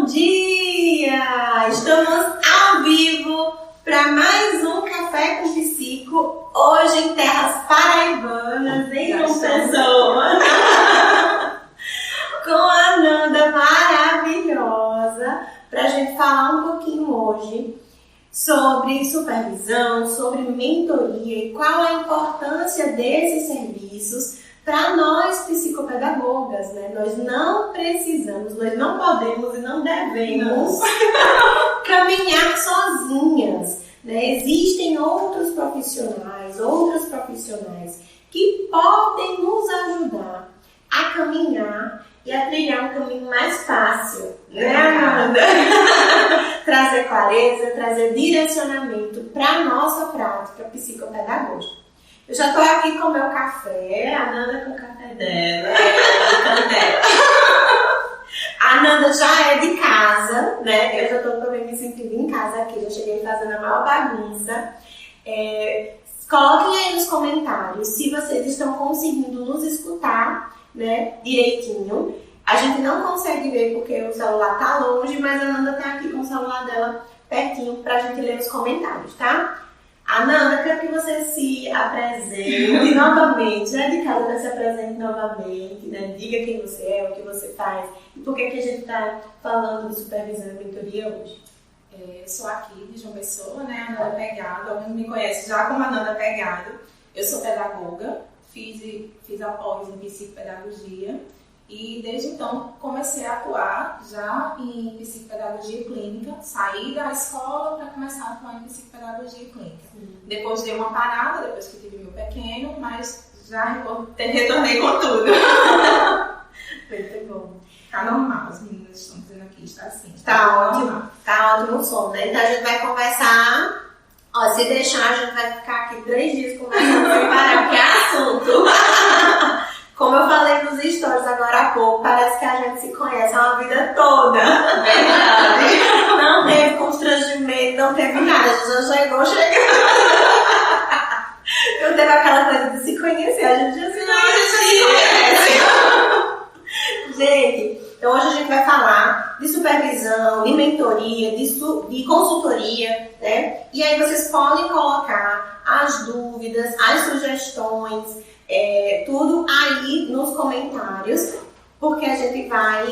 Bom dia! Estamos ao vivo para mais um Café com Psico, hoje em terras paraibanas, em João Pessoa, com a Nanda maravilhosa, para a gente falar um pouquinho hoje sobre supervisão, sobre mentoria e qual a importância desses serviços para nós psicopedagogas, né? Nós não precisamos, nós não podemos e não devemos caminhar sozinhas, né? Existem outros profissionais que podem nos ajudar a caminhar e a trilhar um caminho mais fácil, né, Amanda? Trazer clareza, trazer direcionamento para a nossa prática psicopedagógica. Eu já estou aqui com o meu café, a Nanda com o café dela. A Nanda já é de casa, né? Eu já estou também me sentindo em casa aqui, já cheguei fazendo a maior bagunça. Coloquem aí nos comentários se vocês estão conseguindo nos escutar, né, direitinho. A gente não consegue ver porque o celular tá longe, mas a Nanda tá aqui com o celular dela pertinho pra gente ler os comentários, tá? Ananda, eu quero que você se apresente novamente, né? De casa, você se apresente novamente, né? Diga quem você é, o que você faz e por que a gente está falando de supervisão e mentoria hoje. Eu sou aqui de João Pessoa, né? Ananda Pegado, alguém me conhece já como Ananda Pegado. Eu sou pedagoga, fiz após em psicopedagogia e desde então comecei a atuar já em psicopedagogia clínica, saí da escola para começar a atuar em psicopedagogia clínica. Depois dei uma parada, depois que tive meu pequeno, mas já retornei com tudo. Muito bom. Tá normal, as meninas estão dizendo aqui, está assim. Tá ótimo, tá ótimo o som, né? Então a gente vai conversar, ó, se deixar a gente vai ficar aqui 3 dias conversando sem parar, porque é assunto. Como eu falei nos stories agora há pouco, parece que a gente se conhece uma vida toda. Verdade. Não teve constrangimento, não teve nada. A gente já chegou chegando. Não teve aquela coisa de se conhecer. A gente já se conhece. Gente, então hoje a gente vai falar de supervisão, de mentoria, de consultoria, né? E aí vocês podem colocar as dúvidas, as sugestões, tudo aí nos comentários, porque a gente vai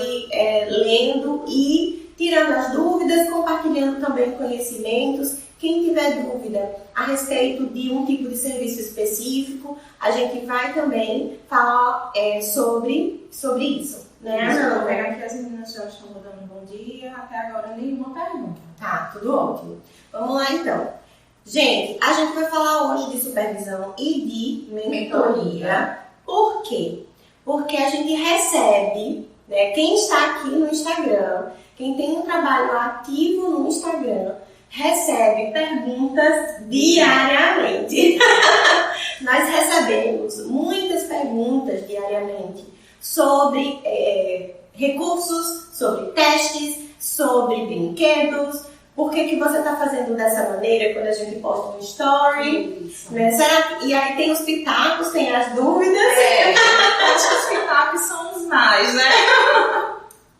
lendo e tirando as dúvidas, compartilhando também conhecimentos. Quem tiver dúvida a respeito de um tipo de serviço específico, a gente vai também falar sobre isso, né? Vou pegar aqui, as meninas já estão dando um bom dia, até agora nenhuma pergunta. Tá, tudo ótimo. Vamos lá então. Gente, a gente vai falar hoje de supervisão e de mentoria. Por quê? Porque a gente recebe, né, quem está aqui no Instagram, quem tem um trabalho ativo no Instagram, recebe perguntas diariamente. Nós recebemos muitas perguntas diariamente sobre recursos, sobre testes, sobre brinquedos. Por que você está fazendo dessa maneira quando a gente posta um story? Né? E aí tem os pitacos, tem as dúvidas. Acho que os pitacos são os mais, né?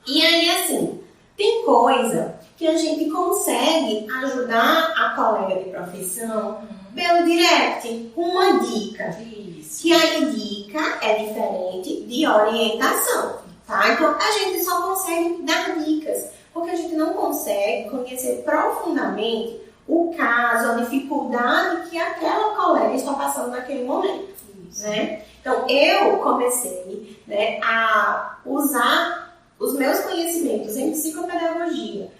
E aí, assim, tem coisa que a gente consegue ajudar a colega de profissão pelo direct, com uma dica. Isso. Que a dica é diferente de orientação, tá? Então, a gente só consegue dar dicas, porque a gente não consegue conhecer profundamente o caso, a dificuldade que aquela colega está passando naquele momento, né? Então, eu comecei, né, a usar os meus conhecimentos em psicopedagogia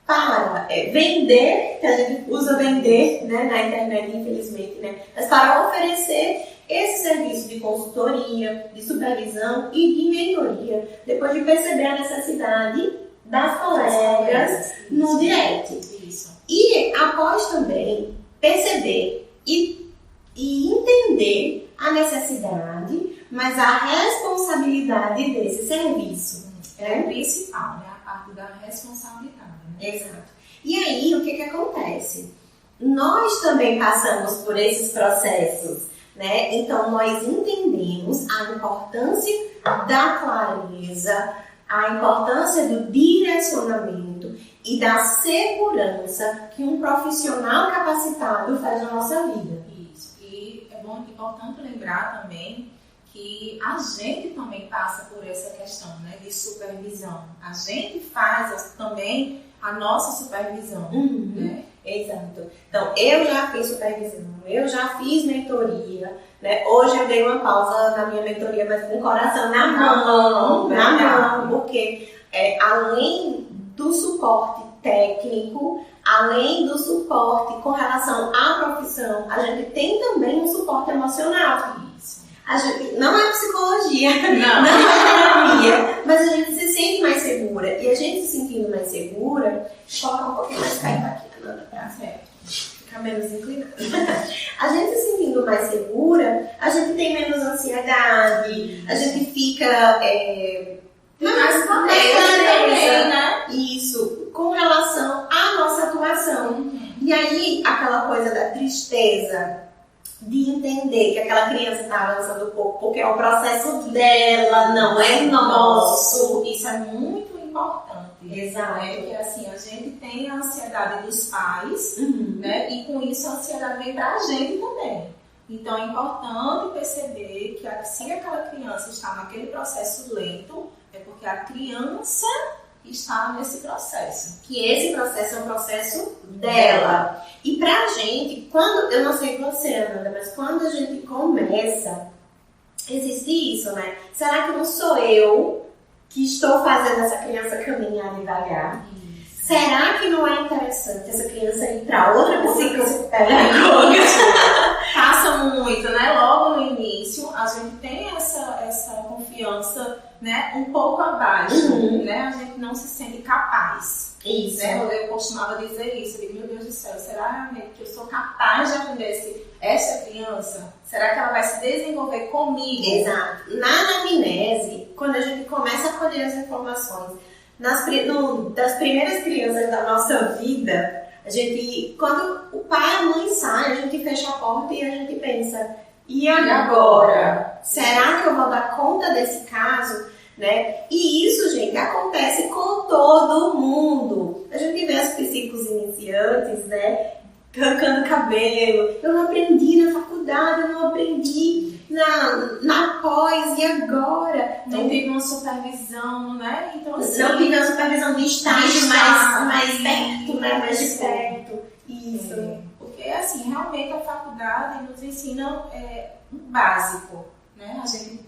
para vender, que a gente usa vender, né, na internet, infelizmente, né? Mas para oferecer esse serviço de consultoria, de supervisão e de mentoria, depois de perceber a necessidade das colegas no direct. Isso. E após também perceber e entender a necessidade, mas a responsabilidade desse serviço. É o principal, né? A parte da responsabilidade. Né? Exato. E aí, o que acontece? Nós também passamos por esses processos, né? Então, nós entendemos a importância da clareza, a importância do direcionamento e da segurança que um profissional capacitado faz na nossa vida. Isso. E é importante lembrar também que a gente também passa por essa questão, né, de supervisão. A gente faz também a nossa supervisão, né? Exato. Então, eu já fiz supervisão, eu já fiz mentoria, né? Hoje eu dei uma pausa na minha mentoria, mas com o coração na mão, porque além do suporte técnico, além do suporte com relação à profissão, a gente tem também um suporte emocional. Isso. A gente, não é psicologia, não é terapia, mas a gente se sente mais segura. E a gente se sentindo mais segura, colocar um pouquinho mais perto aqui, Ananda, pra ficar menos inclinada. A gente se sentindo mais segura, a gente tem menos ansiedade, a gente fica mais clareza, né? Isso, com relação à nossa atuação. E aí, aquela coisa da tristeza, de entender que aquela criança está avançando pouco, porque é o processo dela, não é nosso. Isso é muito importante. Exato. Né? Porque assim, a gente tem a ansiedade dos pais, né? E com isso a ansiedade vem pra gente também. Então é importante perceber que se aquela criança está naquele processo lento, é porque a criança está nesse processo. Que esse processo é um processo dela. E pra gente, quando, eu não sei você, Ananda, mas quando a gente começa, existe isso, né? Será que não sou eu que estou fazendo essa criança caminhar devagar? Isso. Será que não é interessante essa criança ir pra outra psicopedagoga? Passa muito, né? Logo no início, a gente tem essa confiança, né, um pouco abaixo, né? A gente não se sente capaz. Isso. Né? Eu costumava dizer isso, eu digo, meu Deus do céu, será que eu sou capaz de atender essa criança? Será que ela vai se desenvolver comigo? Exato. Na anamnese, quando a gente começa a colher as informações das primeiras crianças da nossa vida, a gente, quando o pai e a mãe saem, a gente fecha a porta e a gente pensa, e agora? Será que eu vou dar conta desse caso? Né? E isso, gente, acontece com todo mundo. A gente vê as psicos iniciantes, né? Arrancando cabelo. Eu não aprendi na faculdade, eu não aprendi na pós, e agora? Não teve uma supervisão, né? Então, assim, não tive uma supervisão de estágio mais perto, né? Mais de perto. Isso. Porque, assim, realmente a faculdade nos ensina um básico, né? A gente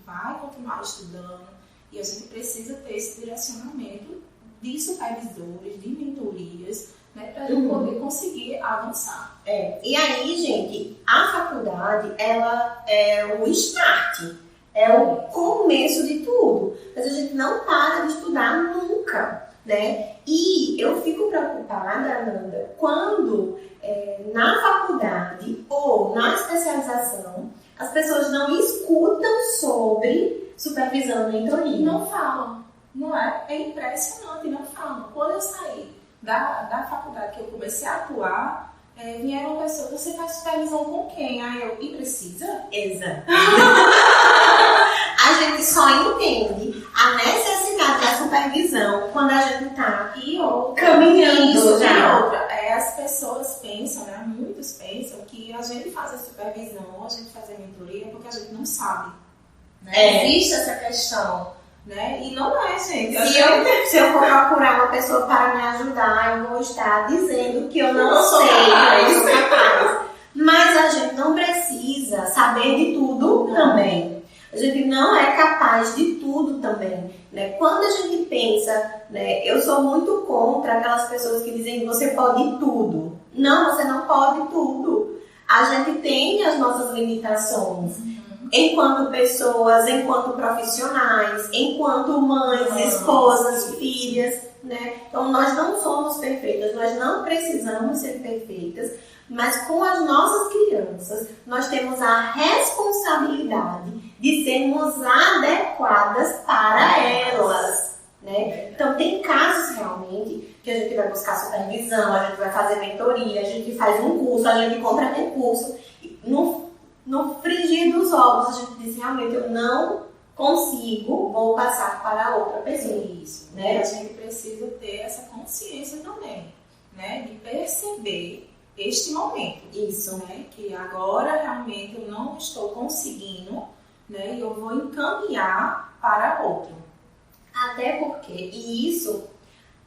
vai continuar estudando e a gente precisa ter esse direcionamento de supervisores, de mentorias, né, para a gente poder conseguir avançar. E aí, gente, a faculdade, ela é o start, é o começo de tudo, mas a gente não para de estudar nunca, né? E eu fico preocupada, Ananda, quando na faculdade ou na especialização as pessoas não escutam sobre supervisão e mentoria. Não falam, não é? É impressionante, não falam. Quando eu saí da faculdade, que eu comecei a atuar, vieram pessoas, você faz supervisão com quem? E precisa? Exato. A gente só entende a necessidade da supervisão quando a gente está caminhando já. As pessoas pensam, né? Muitos pensam que a gente faz a supervisão ou a gente faz a mentoria porque a gente não sabe. Né? Existe essa questão, né? E não é, gente. Se eu for procurar uma pessoa para me ajudar, eu vou estar dizendo que eu não sei, eu sou capaz. Mas a gente não precisa saber de tudo também. A gente não é capaz de tudo também. Né? Quando a gente pensa, né, eu sou muito contra aquelas pessoas que dizem que você pode tudo. Não, você não pode tudo. A gente tem as nossas limitações. Enquanto pessoas, enquanto profissionais, enquanto mães, esposas, filhas, né? Então nós não somos perfeitas, nós não precisamos ser perfeitas, mas com as nossas crianças nós temos a responsabilidade de sermos adequadas para elas, né? Então tem casos realmente que a gente vai buscar supervisão, a gente vai fazer mentoria, a gente faz um curso, a gente compra recurso. No frigir dos ovos, a gente diz, realmente, eu não consigo, vou passar para outra pessoa. Isso, né? A gente precisa ter essa consciência também, né? De perceber este momento. Isso. Né? Que agora realmente eu não estou conseguindo, né? E eu vou encaminhar para outro. Até porque, e isso,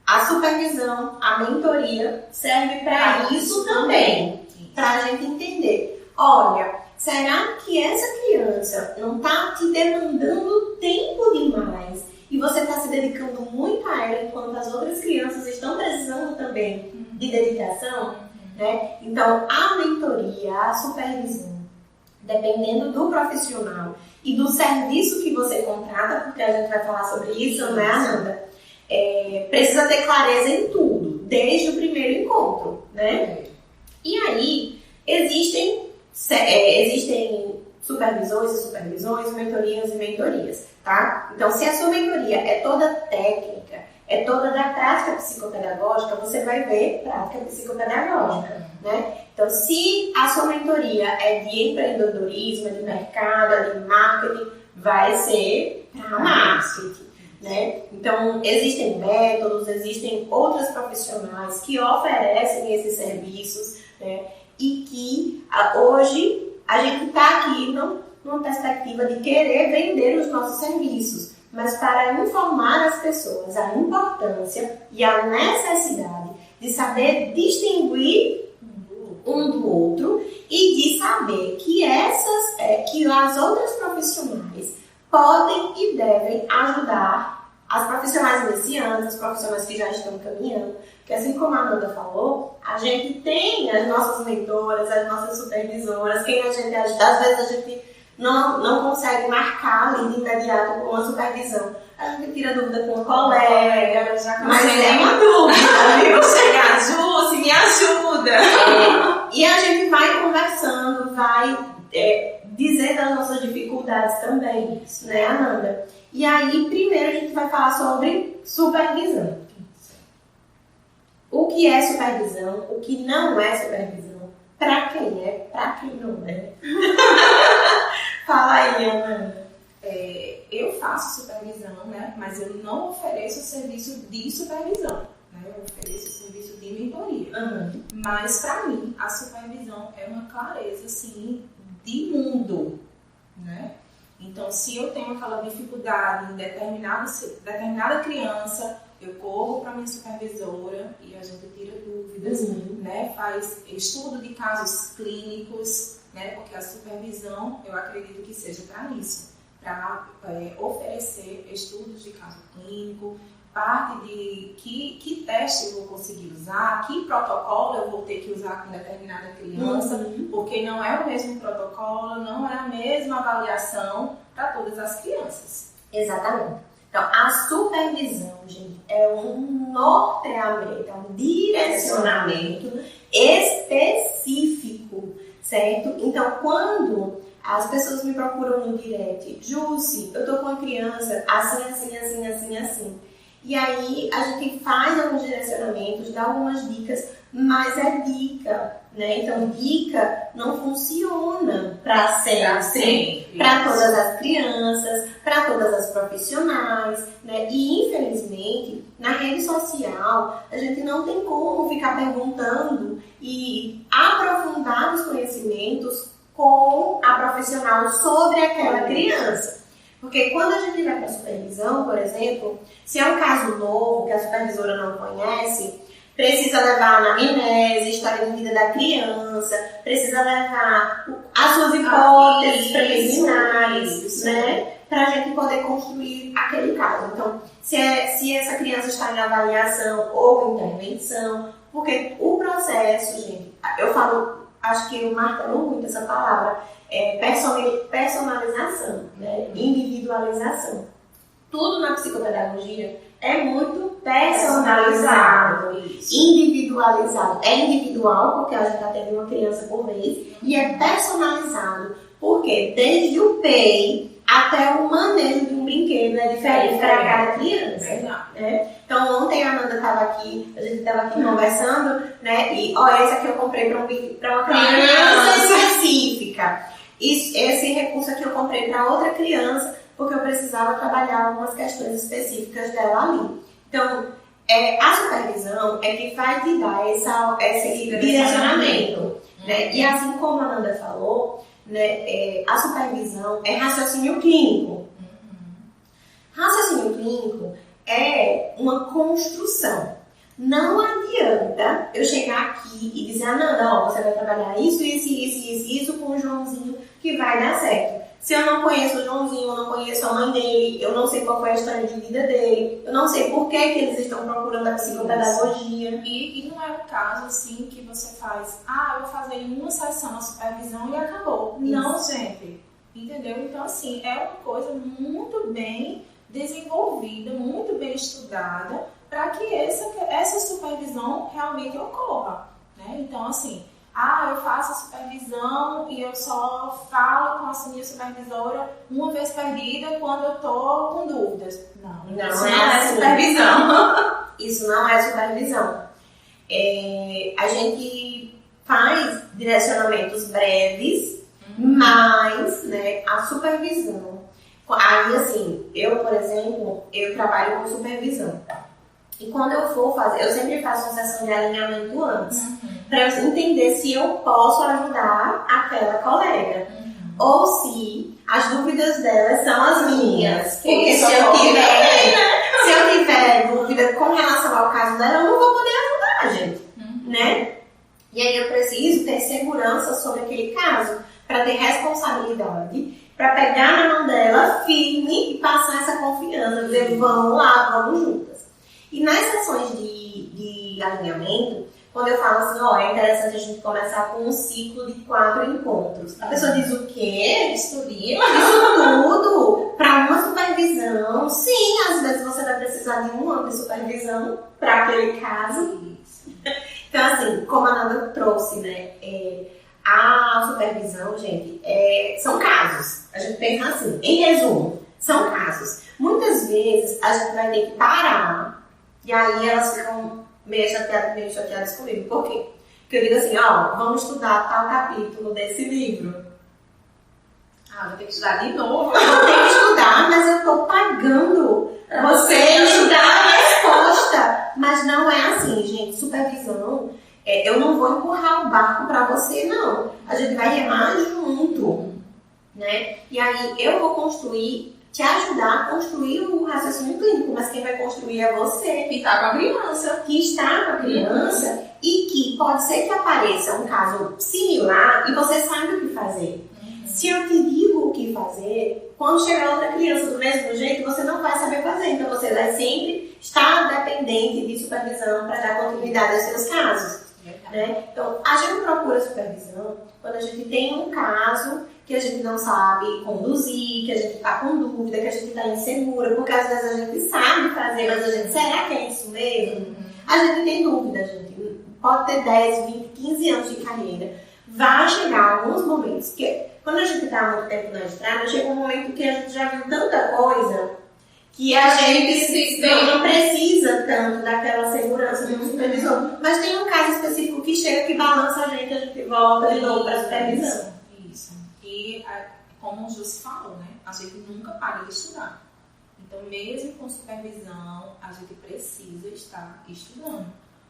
a supervisão, a mentoria serve para isso também. Para a gente entender, olha, será que essa criança não está te demandando tempo demais e você está se dedicando muito a ela enquanto as outras crianças estão precisando também de dedicação? Né? Então, a mentoria, a supervisão, dependendo do profissional e do serviço que você contrata, porque a gente vai falar sobre isso, né, Ananda? Precisa ter clareza em tudo, desde o primeiro encontro, né? E aí, existem supervisões e supervisões, mentorias e mentorias, tá? Então, se a sua mentoria é toda técnica, é toda da prática psicopedagógica, você vai ver prática psicopedagógica, né? Então, se a sua mentoria é de empreendedorismo, é de mercado, é de marketing, vai ser para marketing, né? Então, existem métodos, existem outros profissionais que oferecem esses serviços, né? E que hoje a gente está aqui numa perspectiva de querer vender os nossos serviços, mas para informar as pessoas a importância e a necessidade de saber distinguir um do outro e de saber que as outras profissionais podem e devem ajudar as profissionais iniciantes, as profissionais que já estão caminhando, porque assim como a Ananda falou, a gente tem as nossas mentoras, as nossas supervisoras, quem a gente ajuda, às vezes a gente não consegue marcar ali de imediato com uma supervisão. A gente tira dúvida com um colega, mas é uma dúvida, viu? Chegar, Ju, se me ajuda! E a gente vai conversando, vai dizer das nossas dificuldades também, né, Ananda? E aí, primeiro a gente vai falar sobre supervisão. O que é supervisão, o que não é supervisão, para quem é, para quem não é. Fala aí, Ananda. Eu faço supervisão, né? Mas eu não ofereço o serviço de supervisão, né? Eu ofereço o serviço de mentoria. Mas para mim a supervisão é uma clareza assim de mundo, né? Então, se eu tenho aquela dificuldade em determinada criança, eu corro para minha supervisora e a gente tira dúvidas, né? Faz estudo de casos clínicos, né? Porque a supervisão, eu acredito que seja para isso, para oferecer estudos de caso clínico, parte de que teste eu vou conseguir usar, que protocolo eu vou ter que usar com determinada criança, porque não é o mesmo protocolo, não é a mesma avaliação para todas as crianças. Exatamente. Então, a supervisão, gente, é um norteamento, é um direcionamento específico, certo? Então, quando as pessoas me procuram no direct, Jussi, eu tô com uma criança assim. E aí a gente faz alguns direcionamentos, dá algumas dicas, mas é dica, né? Então, dica não funciona para sempre, para todas as crianças, para todas as profissionais, né? E, infelizmente, na rede social, a gente não tem como ficar perguntando e aprofundar os conhecimentos com a profissional sobre aquela criança. Porque quando a gente vai para a supervisão, por exemplo, se é um caso novo que a supervisora não conhece, precisa levar a anamnese, história de vida da criança, precisa levar as suas hipóteses preliminares, né? Para a gente poder construir aquele caso. Então, se essa criança está em avaliação ou intervenção, porque o processo, gente, eu falo, acho que eu martelo muito essa palavra, personalização, né? Individualização. Tudo na psicopedagogia é muito personalizado, individualizado. É individual, porque a gente está tendo uma criança por vez, e é personalizado, porque desde o PEI até o manejo de um brinquedo é diferente para cada criança. Né? Então, ontem a Ananda estava aqui, a gente estava aqui conversando, né? E, esse aqui eu comprei para uma criança específica. Esse recurso aqui eu comprei para outra criança, porque eu precisava trabalhar algumas questões específicas dela ali. Então, a supervisão é que vai te dar esse direcionamento. Né? E assim como a Nanda falou, né, a supervisão é raciocínio clínico. Raciocínio clínico é uma construção. Não adianta eu chegar aqui e dizer, Nanda, ó, você vai trabalhar isso com o Joãozinho que vai dar certo. Se eu não conheço o Joãozinho, eu não conheço a mãe dele, eu não sei qual foi a história de vida dele, eu não sei por que eles estão procurando a psicopedagogia. E não é um caso assim que você faz, eu vou fazer em uma sessão a supervisão e acabou. Isso. Não, gente. Entendeu? Então, assim, é uma coisa muito bem desenvolvida, muito bem estudada, para que essa supervisão realmente ocorra. Né? Então, assim, eu faço a supervisão e eu só falo com a minha supervisora uma vez perdida quando eu tô com dúvidas. Não, isso não é supervisão. Isso não é supervisão. A gente faz direcionamentos breves, mas, né, a supervisão. Aí, assim, eu, por exemplo, eu trabalho com supervisão. E quando eu for fazer, eu sempre faço uma sessão de alinhamento antes, para eu entender se eu posso ajudar aquela colega. Ou se as dúvidas delas são as minhas. Porque se eu tiver dúvida com relação ao caso dela, eu não vou poder ajudar, gente. Né? E aí eu preciso ter segurança sobre aquele caso, para ter responsabilidade, para pegar na mão dela firme e passar essa confiança, dizer, vamos lá, vamos juntas. E nas sessões de alinhamento, quando eu falo assim, é interessante a gente começar com um ciclo de 4 encontros. A pessoa diz o quê? Isso tudo para uma supervisão. Sim, às vezes você vai precisar de um ano de supervisão para aquele caso. Então, assim, como a Nanda trouxe, né? A supervisão, gente, são casos. A gente pensa assim, em resumo, são casos. Muitas vezes a gente vai ter que parar e aí elas ficam meio chateadas comigo. Por quê? Porque eu digo assim, vamos estudar tal capítulo desse livro. Vou ter que estudar de novo. Eu vou ter que estudar, mas eu tô pagando você estudar a resposta. Mas não é assim, gente. Supervisão, eu não vou empurrar o barco pra você, não. A gente vai remar junto, né? E aí eu vou te ajudar a construir o raciocínio clínico, mas quem vai construir é você. Que está com a criança. Que está com a criança e que pode ser que apareça um caso similar e você saiba o que fazer. Se eu te digo o que fazer, quando chegar outra criança do mesmo jeito, você não vai saber fazer. Então você vai sempre estar dependente de supervisão para dar continuidade aos seus casos. Né? Então, a gente procura supervisão quando a gente tem um caso que a gente não sabe conduzir, que a gente está com dúvida, que a gente está insegura, porque às vezes a gente sabe fazer, mas a gente, será que é isso mesmo? A gente tem dúvida, gente. Pode ter 10, 20, 15 anos de carreira. Vai chegar alguns momentos que, quando a gente está há muito tempo na estrada, chega um momento que a gente já viu tanta coisa que a gente não precisa tanto daquela segurança de um supervisor. Mas tem um caso específico que chega, que balança a gente volta de novo para a supervisão. Isso. E, como o Júcio falou, né? A gente nunca para de estudar. Então, mesmo com supervisão, a gente precisa estar estudando.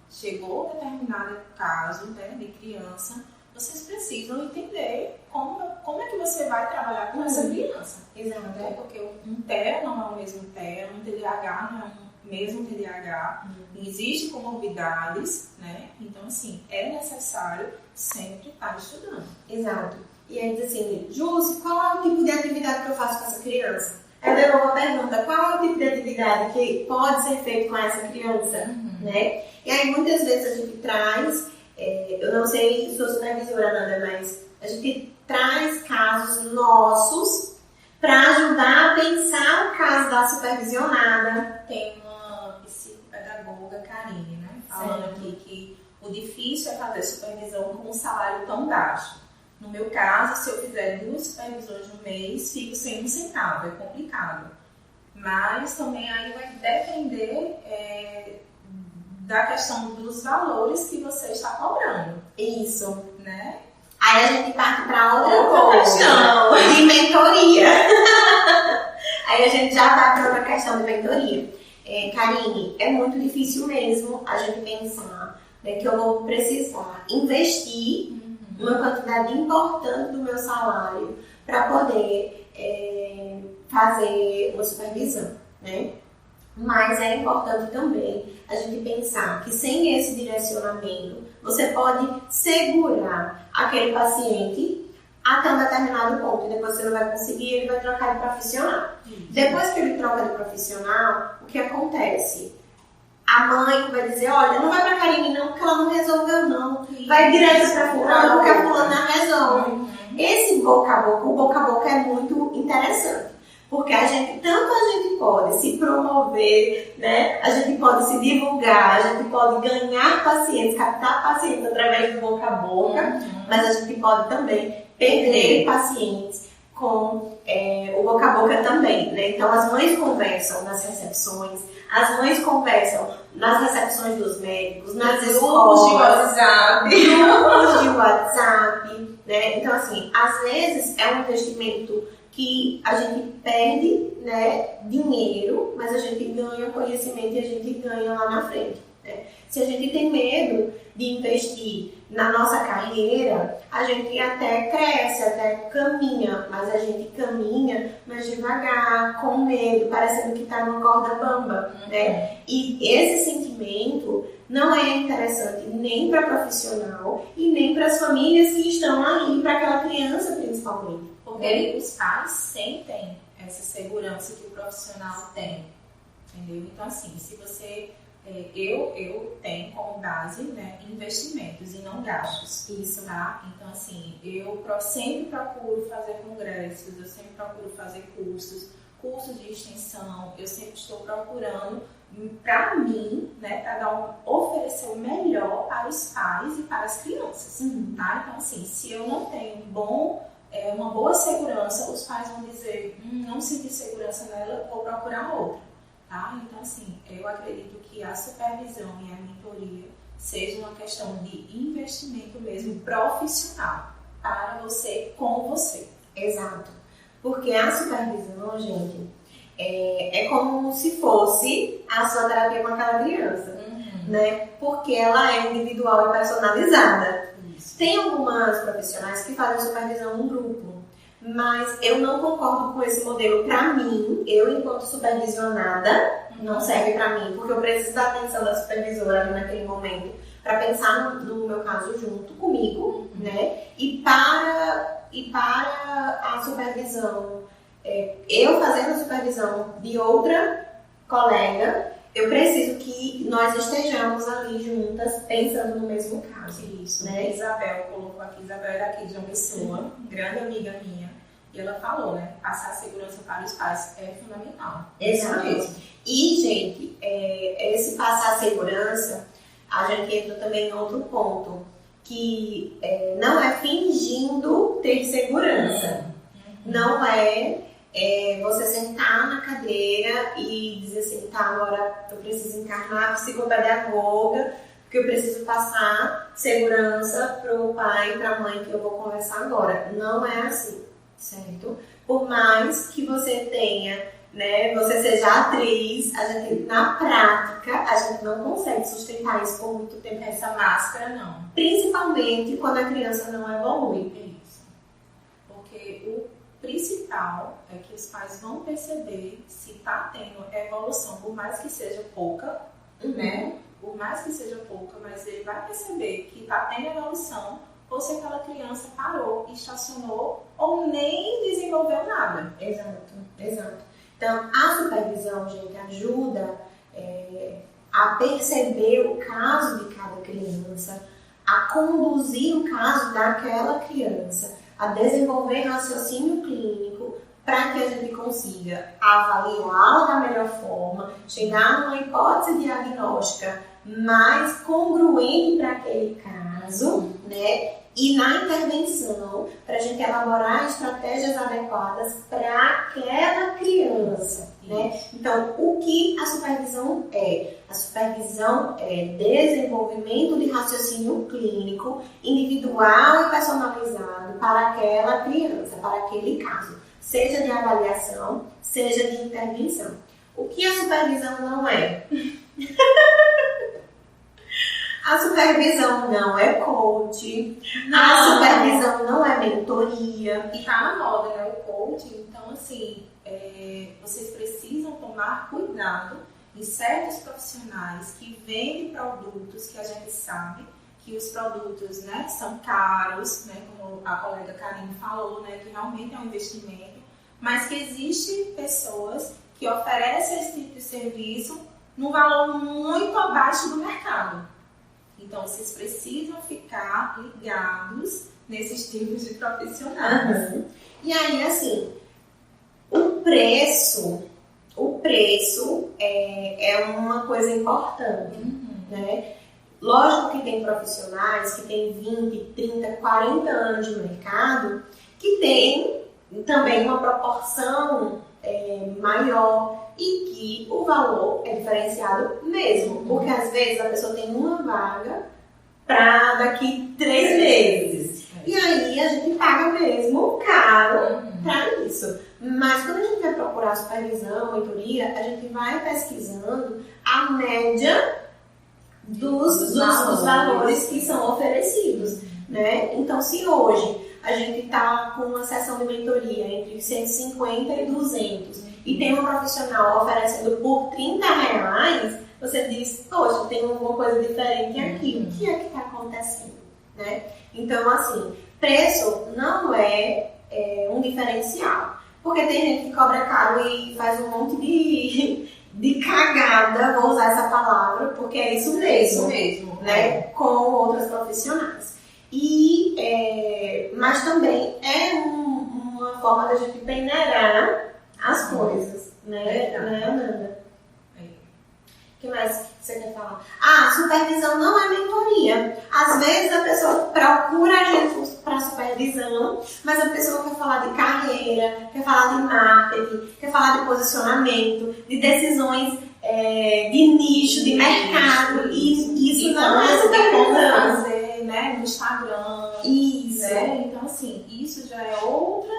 Chegou determinado caso, né, de criança, vocês precisam entender como é que você vai trabalhar com essa criança. Exato. Né? Porque um TEA não é o mesmo TEA, um TDAH não é o mesmo TDAH. Existem comorbidades, né? Então, assim, é necessário sempre estar estudando. Exato. E aí diz assim, Júcio, qual é o tipo de atividade que eu faço com essa criança? Aí eu devolvo a pergunta, qual é o tipo de atividade que pode ser feito com essa criança? Né? E aí muitas vezes a gente traz, eu não sei se sou supervisora, Nanda, mas a gente traz casos nossos para ajudar a pensar o caso da supervisionada. Tem uma psicopedagoga, Karine, né? Falando aqui que o difícil é fazer supervisão com um salário tão baixo. No meu caso, se eu fizer 2 supervisões no mês, fico sem um centavo, é complicado. Mas também aí vai depender da questão dos valores que você está cobrando. Isso. Né? Aí a gente parte para outra questão de mentoria. Aí a gente já vai para outra questão de mentoria. Karine, é muito difícil mesmo a gente pensar, né, que eu vou precisar investir uma quantidade importante do meu salário para poder fazer uma supervisão, né? Mas é importante também a gente pensar que sem esse direcionamento, você pode segurar aquele paciente até um determinado ponto, e depois você não vai conseguir, ele vai trocar de profissional. Depois que ele troca de profissional, o que acontece? A mãe vai dizer, olha, não vai pra Karine não, porque ela não resolveu não. Vai direto pra fulana, porque a fulana resolve. Esse boca a boca, o boca a boca é muito interessante. Porque tanto a gente pode se promover, né? A gente pode se divulgar, a gente pode ganhar pacientes, captar pacientes através do boca a boca, mas a gente pode também perder pacientes com o boca a boca também, né? Então as mães conversam nas recepções, as mães conversam nas recepções dos médicos, nas escolas, grupos de WhatsApp, né? Então assim, às vezes é um investimento que a gente perde, né, dinheiro, mas a gente ganha conhecimento e a gente ganha lá na frente, né? Se a gente tem medo de investir na nossa carreira, a gente até cresce, até caminha, mas a gente caminha mais devagar, com medo, parecendo que está numa corda bamba, né? E esse sentimento não é interessante nem para profissional e nem para as famílias que estão ali, para aquela criança principalmente. Porque os pais sentem essa segurança que o profissional tem, entendeu? Então, assim, se você... eu tenho como base, né, investimentos e não gastos. Isso, tá? Então, assim, eu sempre procuro fazer congressos, eu sempre procuro fazer cursos de extensão, eu sempre estou procurando, para mim, né, para oferecer o melhor para os pais e para as crianças, tá? Então, assim, se eu não tenho uma boa segurança, os pais vão dizer, não senti segurança nela, vou procurar outra, tá? Então, assim, eu acredito que a supervisão e a mentoria seja uma questão de investimento mesmo profissional para você, com você. Exato. Porque a supervisão, gente, é como se fosse a sua terapia com aquela criança, né? Porque ela é individual e personalizada. Tem algumas profissionais que fazem supervisão em grupo, mas eu não concordo com esse modelo. Para mim, eu enquanto supervisionada, não serve para mim, porque eu preciso da atenção da supervisora ali naquele momento para pensar no meu caso junto comigo, né? E para a supervisão, eu fazendo a supervisão de outra colega, eu preciso que nós estejamos ali juntas pensando no mesmo caso. Isso, né? Isabel colocou aqui, Isabel era aqui de João Pessoa, grande amiga minha, e ela falou, né, passar segurança para os pais é fundamental. Exato. E, gente, esse passar segurança, a gente entra também em outro ponto, que não é fingindo ter segurança, não é você sentar na cadeira e dizer assim, tá, agora eu preciso encarnar a psicopedagoga, porque eu preciso passar segurança pro pai e pra mãe que eu vou conversar agora. Não é assim, certo? Por mais que você tenha, né, você seja atriz, a gente, na prática, a gente não consegue sustentar isso por muito tempo, essa máscara, não. Principalmente quando a criança não evolui. Isso. Porque o principal é que os pais vão perceber se está tendo evolução, por mais que seja pouca, né? Por mais que seja pouca, mas ele vai perceber que está tendo evolução, ou se aquela criança parou, estacionou ou nem desenvolveu nada. Exato, exato. Então, a supervisão, gente, ajuda a perceber o caso de cada criança, a conduzir o caso daquela criança, a desenvolver raciocínio clínico para que a gente consiga avaliá-la da melhor forma, chegar numa hipótese diagnóstica mais congruente para aquele caso, né? E na intervenção, para a gente elaborar estratégias adequadas para aquela criança, né? Então, o que a supervisão é? A supervisão é desenvolvimento de raciocínio clínico individual e personalizado para aquela criança, para aquele caso. seja de avaliação, seja de intervenção. O que a supervisão não é? A supervisão não é coach, a supervisão não é mentoria. E tá na moda, né, o coaching. Então, assim, vocês precisam tomar cuidado em certos profissionais que vendem produtos que a gente sabe que os produtos, né, são caros, né, como a colega Karine falou, né, que realmente é um investimento, mas que existem pessoas que oferecem esse tipo de serviço num valor muito abaixo do mercado. Então, vocês precisam ficar ligados nesses tipos de profissionais. Uhum. E aí, assim, o preço é uma coisa importante, né? Lógico que tem profissionais que têm 20, 30, 40 anos de mercado que tem também uma proporção maior e que o valor é diferenciado mesmo. Porque às vezes a pessoa tem uma vaga para daqui 3 meses. E aí a gente paga mesmo caro para isso. Mas quando a gente vai procurar supervisão, mentoria, a gente vai pesquisando a média dos valores que são oferecidos, né? Então, se hoje a gente está com uma sessão de mentoria entre 150 e 200 e tem um profissional oferecendo por R$30, você diz, poxa, tem alguma coisa diferente aqui. O que é que está acontecendo, né? Então, assim, preço não é um diferencial. Porque tem gente que cobra caro e faz um monte de cagada, vou usar essa palavra, porque é isso mesmo, né? Com outras profissionais. Mas também é uma forma da gente peneirar as coisas, né, Ananda? O que mais você quer falar? Supervisão não é mentoria. Às vezes a pessoa procura a gente para supervisão, mas a pessoa quer falar de carreira, quer falar de marketing, quer falar de posicionamento, de decisões de nicho, de mercado. Isso não é supervisão. Fazer, né, no Instagram. Isso. Né? Então, assim, isso já é outra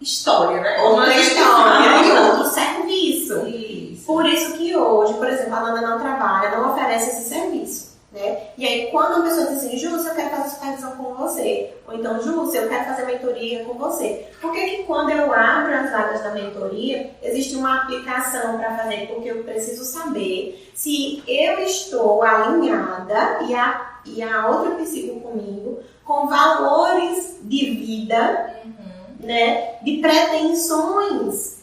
história, né? Outra história e outro serviço. Isso. Por isso que hoje, por exemplo, a Nanda não trabalha, não oferece esse serviço, né? E aí, quando uma pessoa diz assim, Júcia, eu quero fazer supervisão com você, ou então, Júcia, eu quero fazer mentoria com você. Por que quando eu abro as vagas da mentoria, existe uma aplicação para fazer? Porque eu preciso saber se eu estou alinhada e a outra psico comigo com valores de vida, né? De pretensões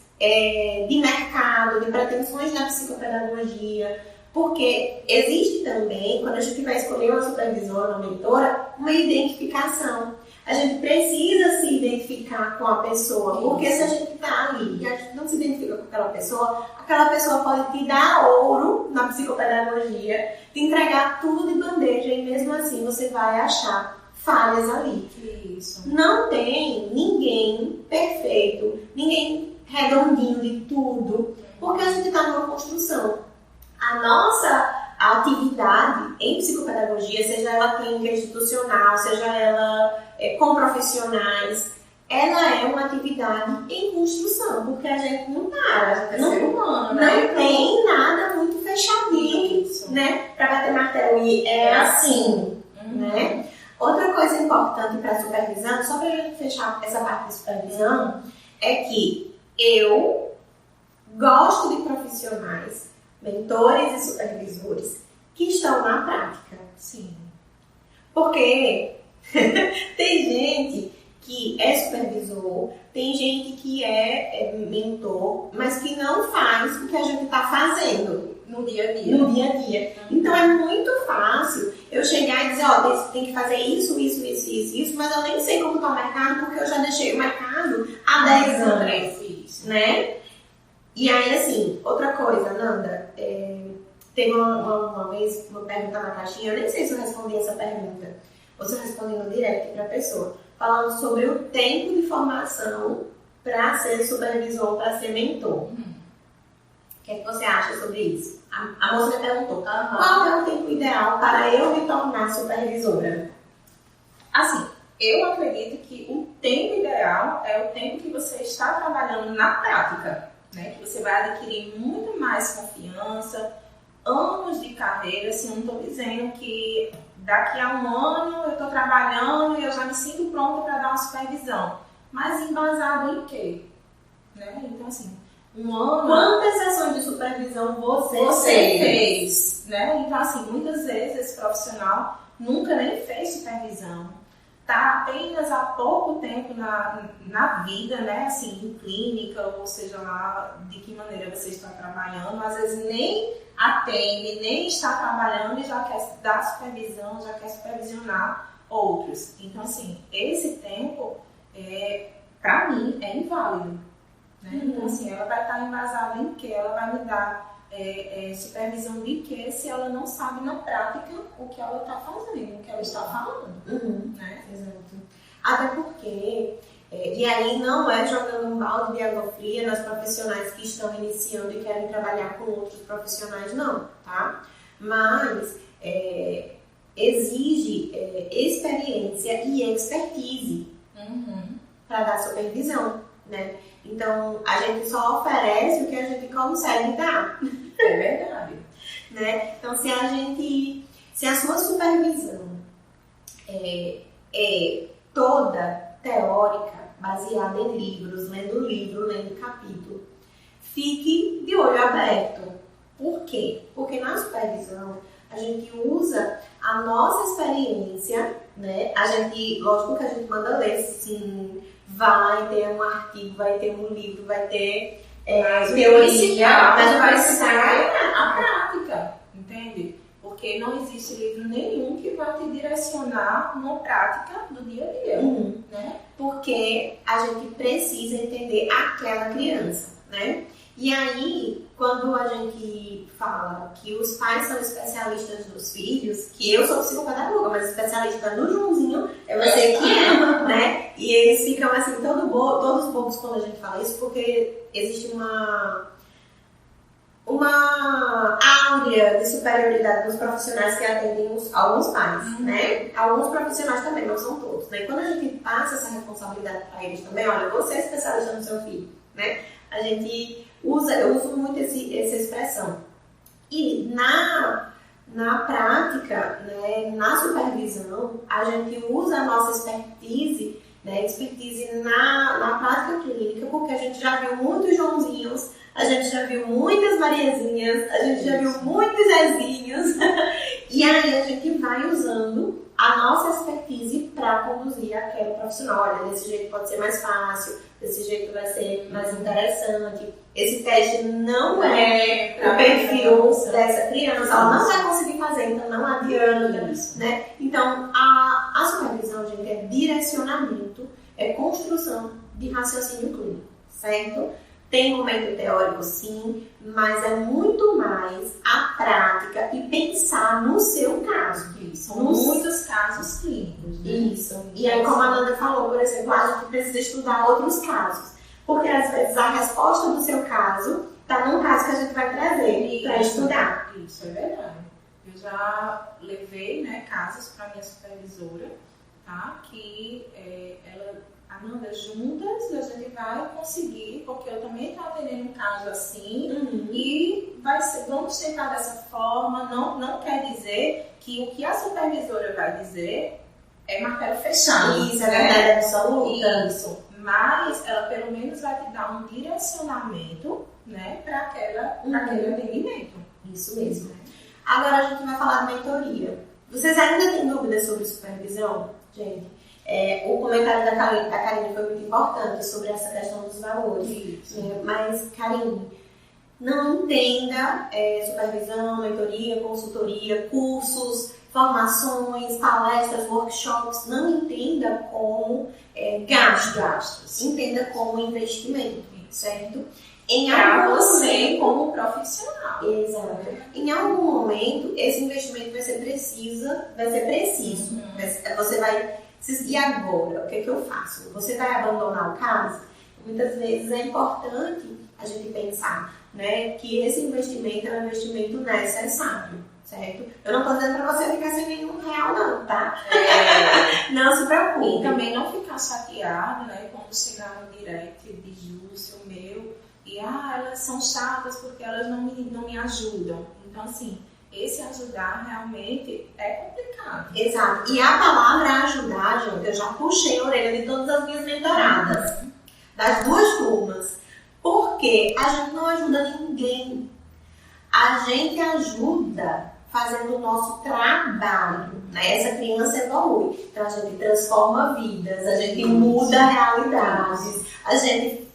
de mercado, de pretensões da psicopedagogia, porque existe também, quando a gente vai escolher uma supervisora, uma mentora, uma identificação. A gente precisa se identificar com a pessoa, porque se a gente está ali e a gente não se identifica com aquela pessoa pode te dar ouro na psicopedagogia, te entregar tudo de bandeja e mesmo assim você vai achar falhas ali. Isso. Não tem ninguém perfeito, ninguém redondinho de tudo, porque a gente está numa construção. A nossa atividade em psicopedagogia, seja ela clínica institucional, seja ela com profissionais, ela é uma atividade em construção, porque a gente não para, não tem nada muito fechadinho, né, para bater martelo e é assim, né? Outra coisa importante para a supervisão, só para a gente fechar essa parte de supervisão, é que eu gosto de profissionais, mentores e supervisores que estão na prática. Sim. Porque tem gente que é supervisor, tem gente que é mentor, mas que não faz o que a gente está fazendo no dia a dia. Então é muito fácil eu chegar e dizer, tem que fazer isso, mas eu nem sei como está o mercado, porque eu já deixei o mercado há 10 anos, né? E aí, assim, outra coisa, Nanda, teve uma vez uma pergunta na caixinha, eu nem sei se eu respondi essa pergunta, ou se eu respondi no direct para a pessoa, falando sobre o tempo de formação para ser supervisor, para ser mentor. O que é que você acha sobre isso? A moça me perguntou, qual é o tempo ideal para eu me tornar supervisora? Assim, Eu acredito que o tempo ideal é o tempo que você está trabalhando na prática, né? Que você vai adquirir muito mais confiança, anos de carreira. Assim, eu não estou dizendo que daqui a um ano eu estou trabalhando e eu já me sinto pronta para dar uma supervisão. Mas embasado em quê? Né? Então, assim, um ano... Quantas sessões de supervisão você fez? Né? Então, assim, muitas vezes esse profissional nunca nem fez supervisão. Está apenas há pouco tempo na vida, né? Assim, em clínica, ou seja lá de que maneira você está trabalhando. Às vezes nem atende, nem está trabalhando e já quer dar supervisão, já quer supervisionar outros. Então, assim, esse tempo, para mim, é inválido. Né? Então, assim, ela vai estar embasada em quê? Ela vai me dar supervisão de quê se ela não sabe na prática o que ela está fazendo, o que ela está falando. Né? Exato. Até porque, e aí não é jogando um balde de água fria nas profissionais que estão iniciando e querem trabalhar com outros profissionais, não, tá? Mas exige experiência e expertise para dar supervisão, né? Então, a gente só oferece o que a gente consegue dar. É verdade. Né? Então, se a sua supervisão é toda teórica, baseada em livros, lendo capítulo, fique de olho aberto. Por quê? Porque na supervisão a gente usa a nossa experiência, né? Lógico que a gente manda ler, sim, vai ter um artigo, vai ter um livro, vai ter teoria, mas vai ensinar a prática, entende? Porque não existe livro nenhum que vai te direcionar numa prática do dia a dia, né? Porque a gente precisa entender aquela criança, né? E aí, quando a gente fala que os pais são especialistas dos filhos, que eu sou psicopedagoga, mas especialista no Joãozinho é você que né? E eles ficam assim, todos bobos quando a gente fala isso, porque existe uma áurea de superioridade dos profissionais que atendem alguns pais, né? Alguns profissionais também, não são todos, né? Quando a gente passa essa responsabilidade para eles também, olha, você é especialista no seu filho, né? Eu uso muito essa expressão. E na prática, né, na supervisão, a gente usa a nossa expertise, né, na prática clínica, porque a gente já viu muitos Joãozinhos, a gente já viu muitas Mariazinhas, a gente já viu muitos Zezinhos, e aí a gente vai usando a nossa expertise para conduzir aquele profissional. Olha, desse jeito pode ser mais fácil, desse jeito vai ser mais interessante. Esse teste não é o perfil dessa criança, ela não vai conseguir fazer, então não adianta, né? Então, a supervisão, gente, é direcionamento, é construção de raciocínio clínico, certo? Tem momento teórico, sim, mas é muito mais a prática e pensar no seu caso. São muitos casos clínicos, né? Isso. E aí, como a Nanda falou, por exemplo, a gente precisa estudar outros casos. Porque, às vezes, a resposta do seu caso está num caso que a gente vai trazer para estudar. Isso é verdade. Eu já levei, né, casos para minha supervisora, tá? Que Amanda, juntas a gente vai conseguir, porque eu também estou atendendo um caso assim, e vamos tentar dessa forma. Não quer dizer que o que a supervisora vai dizer é martelo fechado. Isso, é verdade, absoluta. Isso. Mas ela pelo menos vai te dar um direcionamento, né, para aquele atendimento. Isso mesmo. Agora a gente vai falar de mentoria. Vocês ainda têm dúvidas sobre supervisão? Gente, o comentário da Karine foi muito importante sobre essa questão dos valores. Mas, Karine, não entenda supervisão, mentoria, consultoria, cursos, formações, palestras, workshops, não entenda como gastos, entenda como investimento, certo? Para você como profissional. Exato. Em algum momento, esse investimento vai ser preciso. Você vai... E agora, o que eu faço? Você vai abandonar o caso? Muitas vezes é importante a gente pensar, né, que esse investimento é um investimento necessário, certo? Eu não tô dizendo pra você ficar sem nenhum real não, tá? Não se preocupe. E também não ficar chateado, né, quando chegar no direct de Júcio, o meu, e elas são chatas porque elas não me ajudam. Então, assim, esse ajudar realmente é complicado. Exato. E a palavra ajudar, gente, eu já puxei a orelha de todas as minhas mentoradas, das duas turmas. Porque a gente não ajuda ninguém. A gente ajuda fazendo o nosso trabalho, né? Essa criança evolui. Então a gente transforma vidas, a gente muda realidades, a gente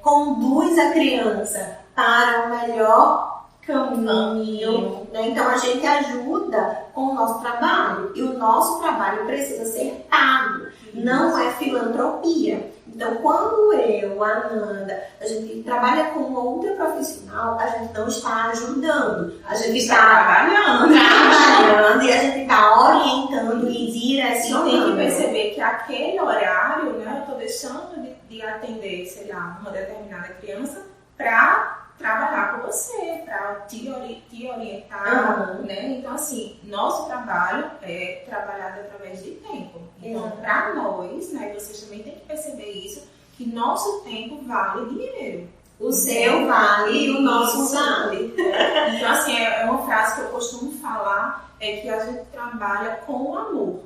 conduz a criança para o melhor caminho, né? Então a gente ajuda com o nosso trabalho e o nosso trabalho precisa ser pago, não é filantropia. Então, quando eu, a Ananda, a gente trabalha com uma outra profissional, a gente não está ajudando, a gente está trabalhando e a gente está orientando e direcionando. E tem que perceber que aquele horário, né, eu estou deixando de atender, sei lá, uma determinada criança para trabalhar com você, para te orientar, né? Então, assim, nosso trabalho é trabalhado através de tempo. Então, para nós, né, vocês também têm que perceber isso, que nosso tempo vale dinheiro. O seu vale e o nosso vale. Então, assim, é uma frase que eu costumo falar, é que a gente trabalha com amor.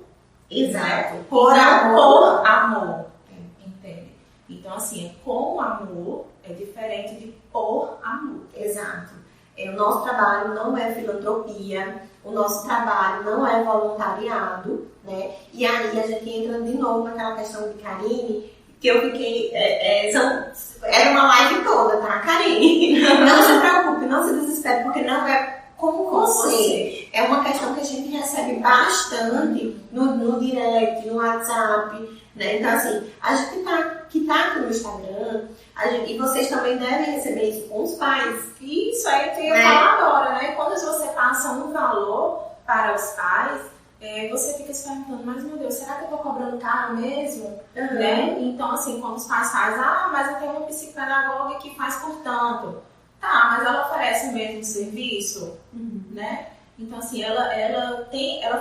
Exato. Né? Por amor. Entende? Então, assim, é com amor, é diferente de por amor. Exato. O nosso trabalho não é filantropia, o nosso trabalho não é voluntariado, né? E aí a gente entra de novo naquela questão de Karine, que eu fiquei... era uma live toda, tá, Karine? Não se preocupe, não se desespere, porque não é com você. É uma questão que a gente recebe bastante no direct, no WhatsApp, né? Então, assim, a gente que tá aqui no Instagram, e vocês também devem receber isso com os pais. Isso aí eu tenho falar agora, né? Quando você passa um valor para os pais, você fica se perguntando, mas meu Deus, será que eu tô cobrando caro mesmo? Né? Então, assim, quando os pais fazem, mas eu tenho uma psicopedagoga que faz por tanto. Tá, mas ela oferece o mesmo serviço, né? Então, assim, ela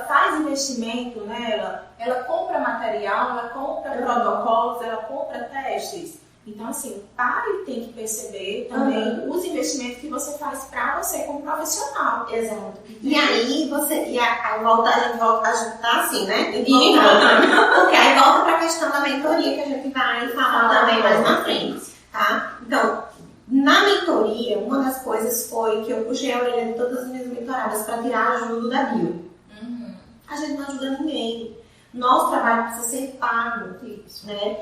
faz investimento, né? Ela compra material, ela compra protocolos, ela compra testes. Então, assim, o pai tem que perceber também os investimentos que você faz para você como profissional. Exato. E aí, a gente tá assim, né? Porque aí volta para a questão da mentoria, que a gente vai falar também mais na frente, tá? Então, na mentoria, uma das coisas foi que eu puxei a orelha de todas as minhas mentoradas para tirar a ajuda da bio. A gente não ajuda ninguém. Nosso trabalho precisa ser pago, né?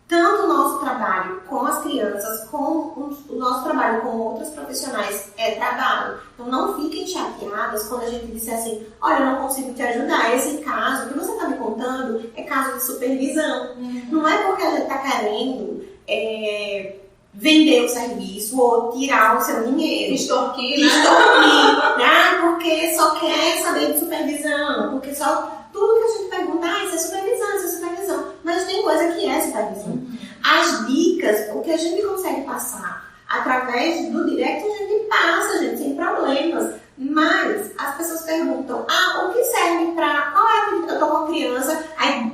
Tanto o nosso trabalho com as crianças, como o nosso trabalho com outros profissionais é trabalho. Então não fiquem chateadas quando a gente disser assim, olha, eu não consigo te ajudar. Esse caso que você está me contando é caso de supervisão. Não é porque a gente está querendo vender o serviço ou tirar o seu dinheiro. Extorquir, né? Porque só quer saber de supervisão, porque só... Tudo que a gente pergunta, isso é supervisão. Mas tem coisa que é supervisão. As dicas, o que a gente consegue passar através do direct, a gente passa, gente, sem problemas. Mas as pessoas perguntam, o que serve pra... Qual é a atividade? Eu tô com a criança, aí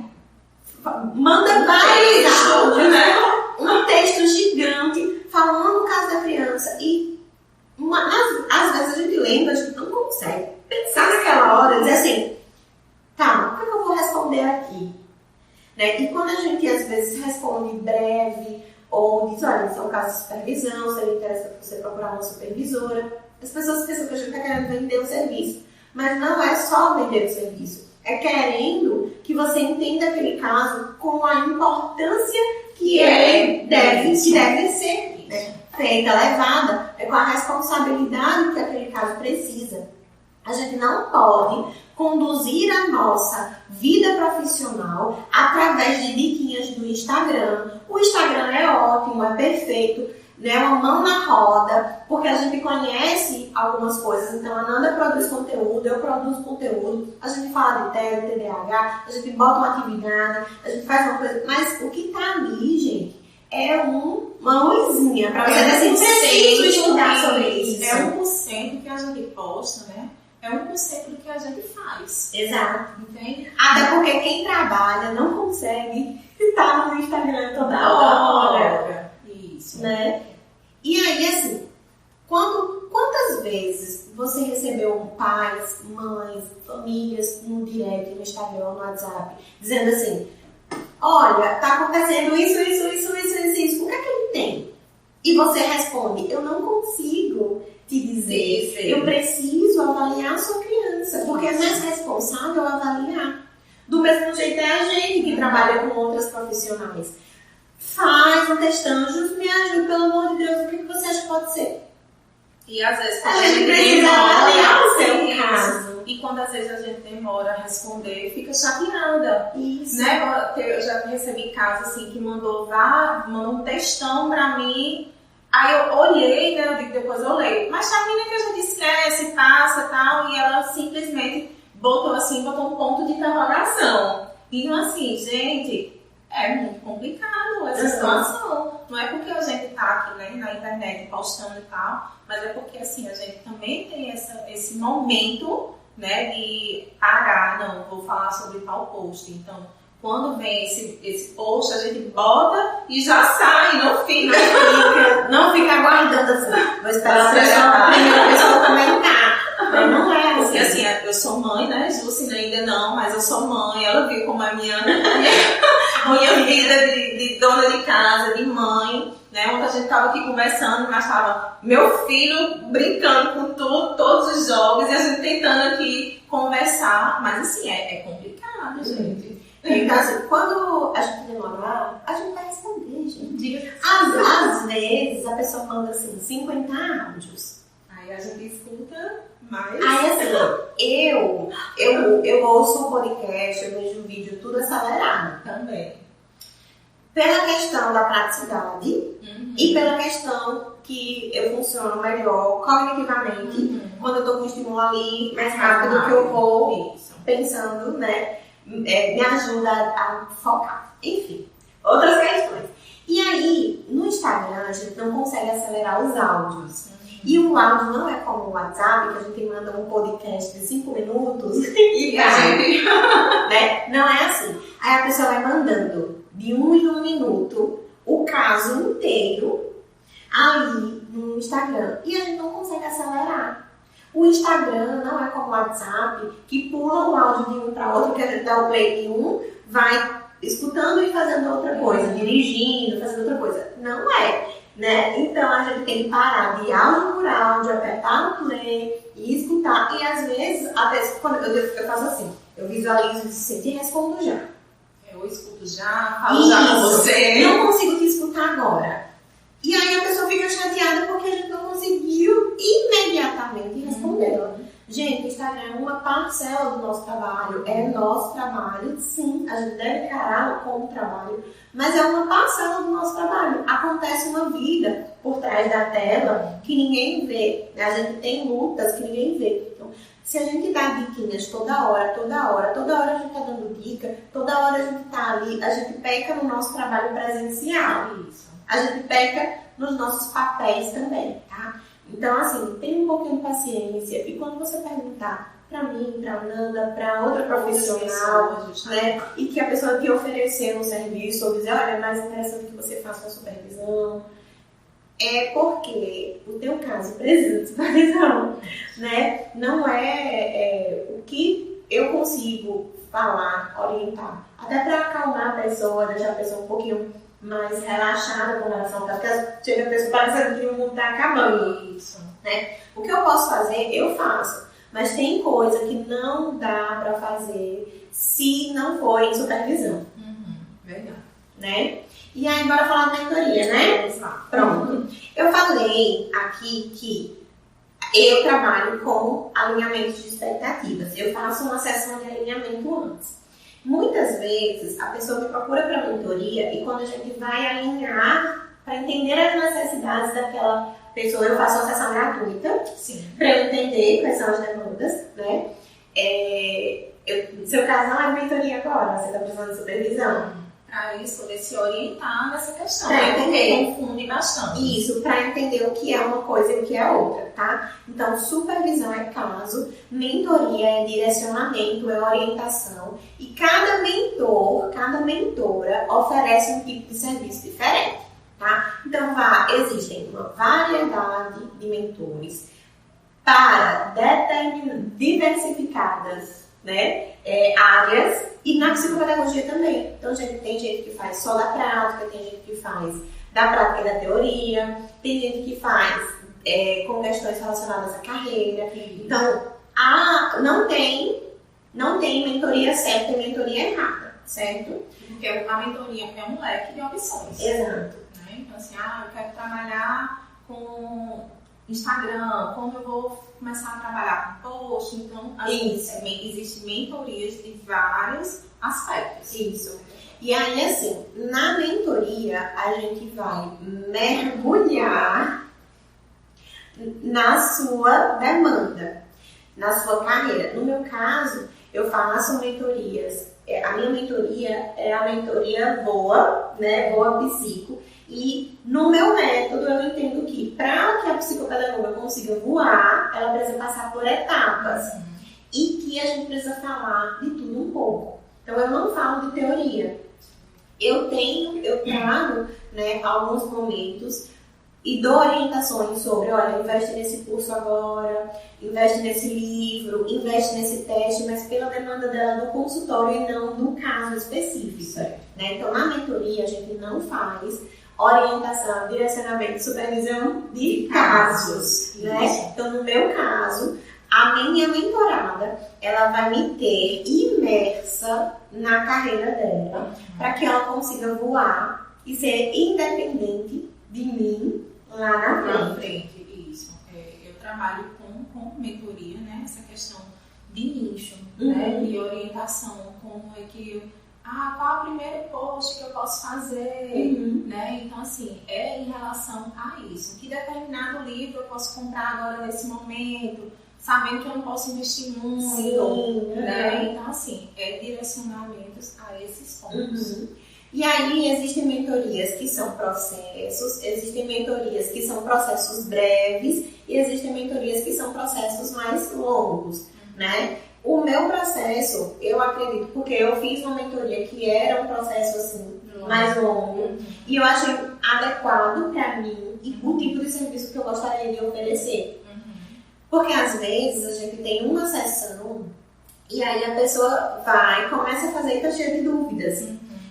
manda vários áudios, né? Um texto gigante falando do caso da criança. E às vezes a gente lembra, a gente não consegue pensar naquela hora, dizer assim, tá, o que eu vou responder aqui? Né? E quando a gente às vezes responde breve, ou diz, olha, isso é um caso de supervisão, seria interessante você procurar uma supervisora, as pessoas pensam que a gente está querendo vender o serviço. Mas não é só vender o serviço, é querendo que você entenda aquele caso com a importância que ele deve ser, né, feita, levada, com a responsabilidade que aquele caso precisa. A gente não pode conduzir a nossa vida profissional através de diquinhas do Instagram. O Instagram é ótimo, é perfeito, né? Uma mão na roda, porque a gente conhece algumas coisas. Então, a Nanda produz conteúdo, eu produzo conteúdo, a gente fala de TED, TDAH, a gente bota uma atividade, a gente faz uma coisa. Mas o que tá ali, gente, é uma luzinha para você decidir estudar sobre isso. É 1% que a gente posta, né? é 1% do que a gente faz. Exato. Entende? Até porque quem trabalha não consegue estar no Instagram toda hora. Isso. Né? E aí, assim, quantas vezes você recebeu pais, mães, famílias no direct, no Instagram, no WhatsApp, dizendo assim, olha, tá acontecendo isso, o que é que ele tem? E você responde, eu não consigo te dizer, eu preciso avaliar a sua criança, porque é mais responsável avaliar. Do mesmo jeito é a gente que trabalha com outras profissionais. Faz um testão, justo me ajuda, pelo amor de Deus, o que você acha que pode ser? E às vezes a gente precisa avaliar o seu caso. E quando às vezes a gente demora a responder, fica chateada. Isso. Né? Eu já recebi casos assim que mandou um textão pra mim. Aí eu olhei, né? Eu digo, depois eu leio. Mas termina que a gente esquece, passa e tal. E ela simplesmente botou um ponto de interrogação. Então assim, gente, é muito complicado essa situação. Não é porque a gente tá aqui, né, na internet postando e tal, mas é porque assim, a gente também tem esse momento, né, de parar, não, vou falar sobre tal post. Então, quando vem esse post, a gente bota e já sai, não fica aguardando assim. Vou esperar a primeira pessoa comentar. Mas não é assim. Assim, eu sou mãe, né? Júcia ainda não, mas eu sou mãe. Ela viu como a minha vida de dona de casa, de mãe, né? Ontem a gente tava aqui conversando, mas tava meu filho brincando com tudo, todos os jogos, e a gente tentando aqui conversar. Mas assim, é complicado, gente. Então, assim, quando a gente demorar, a gente vai responder, gente. Às vezes, a pessoa manda, assim, 50 áudios. Aí a gente escuta mais. Aí, assim, eu ouço um podcast, eu vejo um vídeo tudo acelerado. Também. Pela questão da praticidade e pela questão que eu funciono melhor cognitivamente, quando eu tô com o estímulo ali mais rápido que eu vou pensando, né? Me ajuda a focar. Enfim, outras questões. E aí, no Instagram, a gente não consegue acelerar os áudios. E o áudio não é como o WhatsApp, que a gente manda um podcast de 5 minutos e vai. Né? Não é assim. Aí a pessoa vai mandando de 1 em 1 minuto o caso inteiro ali no Instagram. E a gente não consegue acelerar. O Instagram não é como o WhatsApp, que pula o áudio de um para outro, que a gente dá o play de um, vai escutando e fazendo outra coisa, dirigindo, fazendo outra coisa. Não é, né? Então a gente tem que parar de áudio por áudio, apertar no play e escutar. E às vezes, quando eu faço assim, eu visualizo assim, te respondo já. Eu escuto já, falo já com você. Não consigo te escutar agora. E aí a pessoa fica chateada porque a gente não conseguiu imediatamente responder. Gente, o Instagram é uma parcela do nosso trabalho. É nosso trabalho, sim. A gente deve encará-lo como trabalho. Mas é uma parcela do nosso trabalho. Acontece uma vida por trás da tela que ninguém vê. A gente tem lutas que ninguém vê. Então, se a gente dá diquinhas toda hora a gente tá dando dica, toda hora a gente tá ali, a gente peca no nosso trabalho presencial. Isso. A gente peca nos nossos papéis também, tá? Então, assim, tem um pouquinho de paciência. E quando você perguntar pra mim, pra Nanda, pra outra profissional, né? E que a pessoa te oferecer um serviço ou dizer, olha, é mais interessante que você faça uma supervisão. É porque o teu caso precisa de supervisão, né? Não é o que eu consigo falar, orientar. Até pra acalmar a pessoa, deixar a pessoa um pouquinho mais relaxada com relação a porque chega a pessoa parecendo que o mundo tá acabando. Isso, né? O que eu posso fazer, eu faço. Mas tem coisa que não dá pra fazer se não for em supervisão. Verdade. Né? E aí, bora falar da mentoria, né? Exato. Pronto. Eu falei aqui que eu trabalho com alinhamento de expectativas. Eu faço uma sessão de alinhamento antes. Muitas vezes a pessoa me procura para mentoria e quando a gente vai alinhar para entender as necessidades daquela pessoa, eu faço uma sessão gratuita para eu entender quais são as demandas, né? Seu caso não é mentoria agora, você está precisando de supervisão. para eles poderem se orientar nessa questão, porque confunde bastante. Isso, para entender o que é uma coisa e o que é outra, tá? Então, supervisão é caso, mentoria é direcionamento, é orientação, e cada mentor, cada mentora oferece um tipo de serviço diferente, tá? Então, existem uma variedade de mentores para diversificadas, né, áreas, e na psicopedagogia também. Então, tem gente que faz só da prática, tem gente que faz da prática e da teoria, tem gente que faz com questões relacionadas à carreira. Então, não tem mentoria certa e mentoria errada, certo? Porque a mentoria é um leque de opções. Exato. Né? Então, assim, eu quero trabalhar com Instagram, como eu vou começar a trabalhar com post, então existem mentorias de vários aspectos. Isso. E aí, assim, na mentoria, a gente vai mergulhar na sua demanda, na sua carreira. No meu caso, eu faço mentorias. A minha mentoria é a mentoria Voa, né? Voa Psico. E no meu método eu entendo que para que a psicopedagoga consiga voar, ela precisa passar por etapas. E que a gente precisa falar de tudo um pouco. Então eu não falo de teoria. Eu trago, né, alguns momentos e dou orientações sobre, olha, investe nesse curso agora, investe nesse livro, investe nesse teste, mas pela demanda dela do consultório e não do caso específico. Né? Então na mentoria a gente não faz orientação, direcionamento, supervisão de casos, né? Então, no meu caso, a minha mentorada, ela vai me ter imersa na carreira dela, para que ela consiga voar e ser independente de mim lá na frente. Isso. Eu trabalho com mentoria, né? Essa questão de nicho, né? De orientação, como é que qual é o primeiro post que eu posso fazer, né? Então, assim, em relação a isso. Que determinado livro eu posso comprar agora nesse momento, sabendo que eu não posso investir muito, né? Então, assim, direcionamentos a esses pontos. E aí, existem mentorias que são processos, existem mentorias que são processos breves e existem mentorias que são processos mais longos, né? O meu processo, eu acredito, porque eu fiz uma mentoria que era um processo assim, mais longo, e eu achei adequado para mim e o tipo de serviço que eu gostaria de oferecer. Porque às vezes a gente tem uma sessão e aí a pessoa começa a fazer e tá cheia de dúvidas.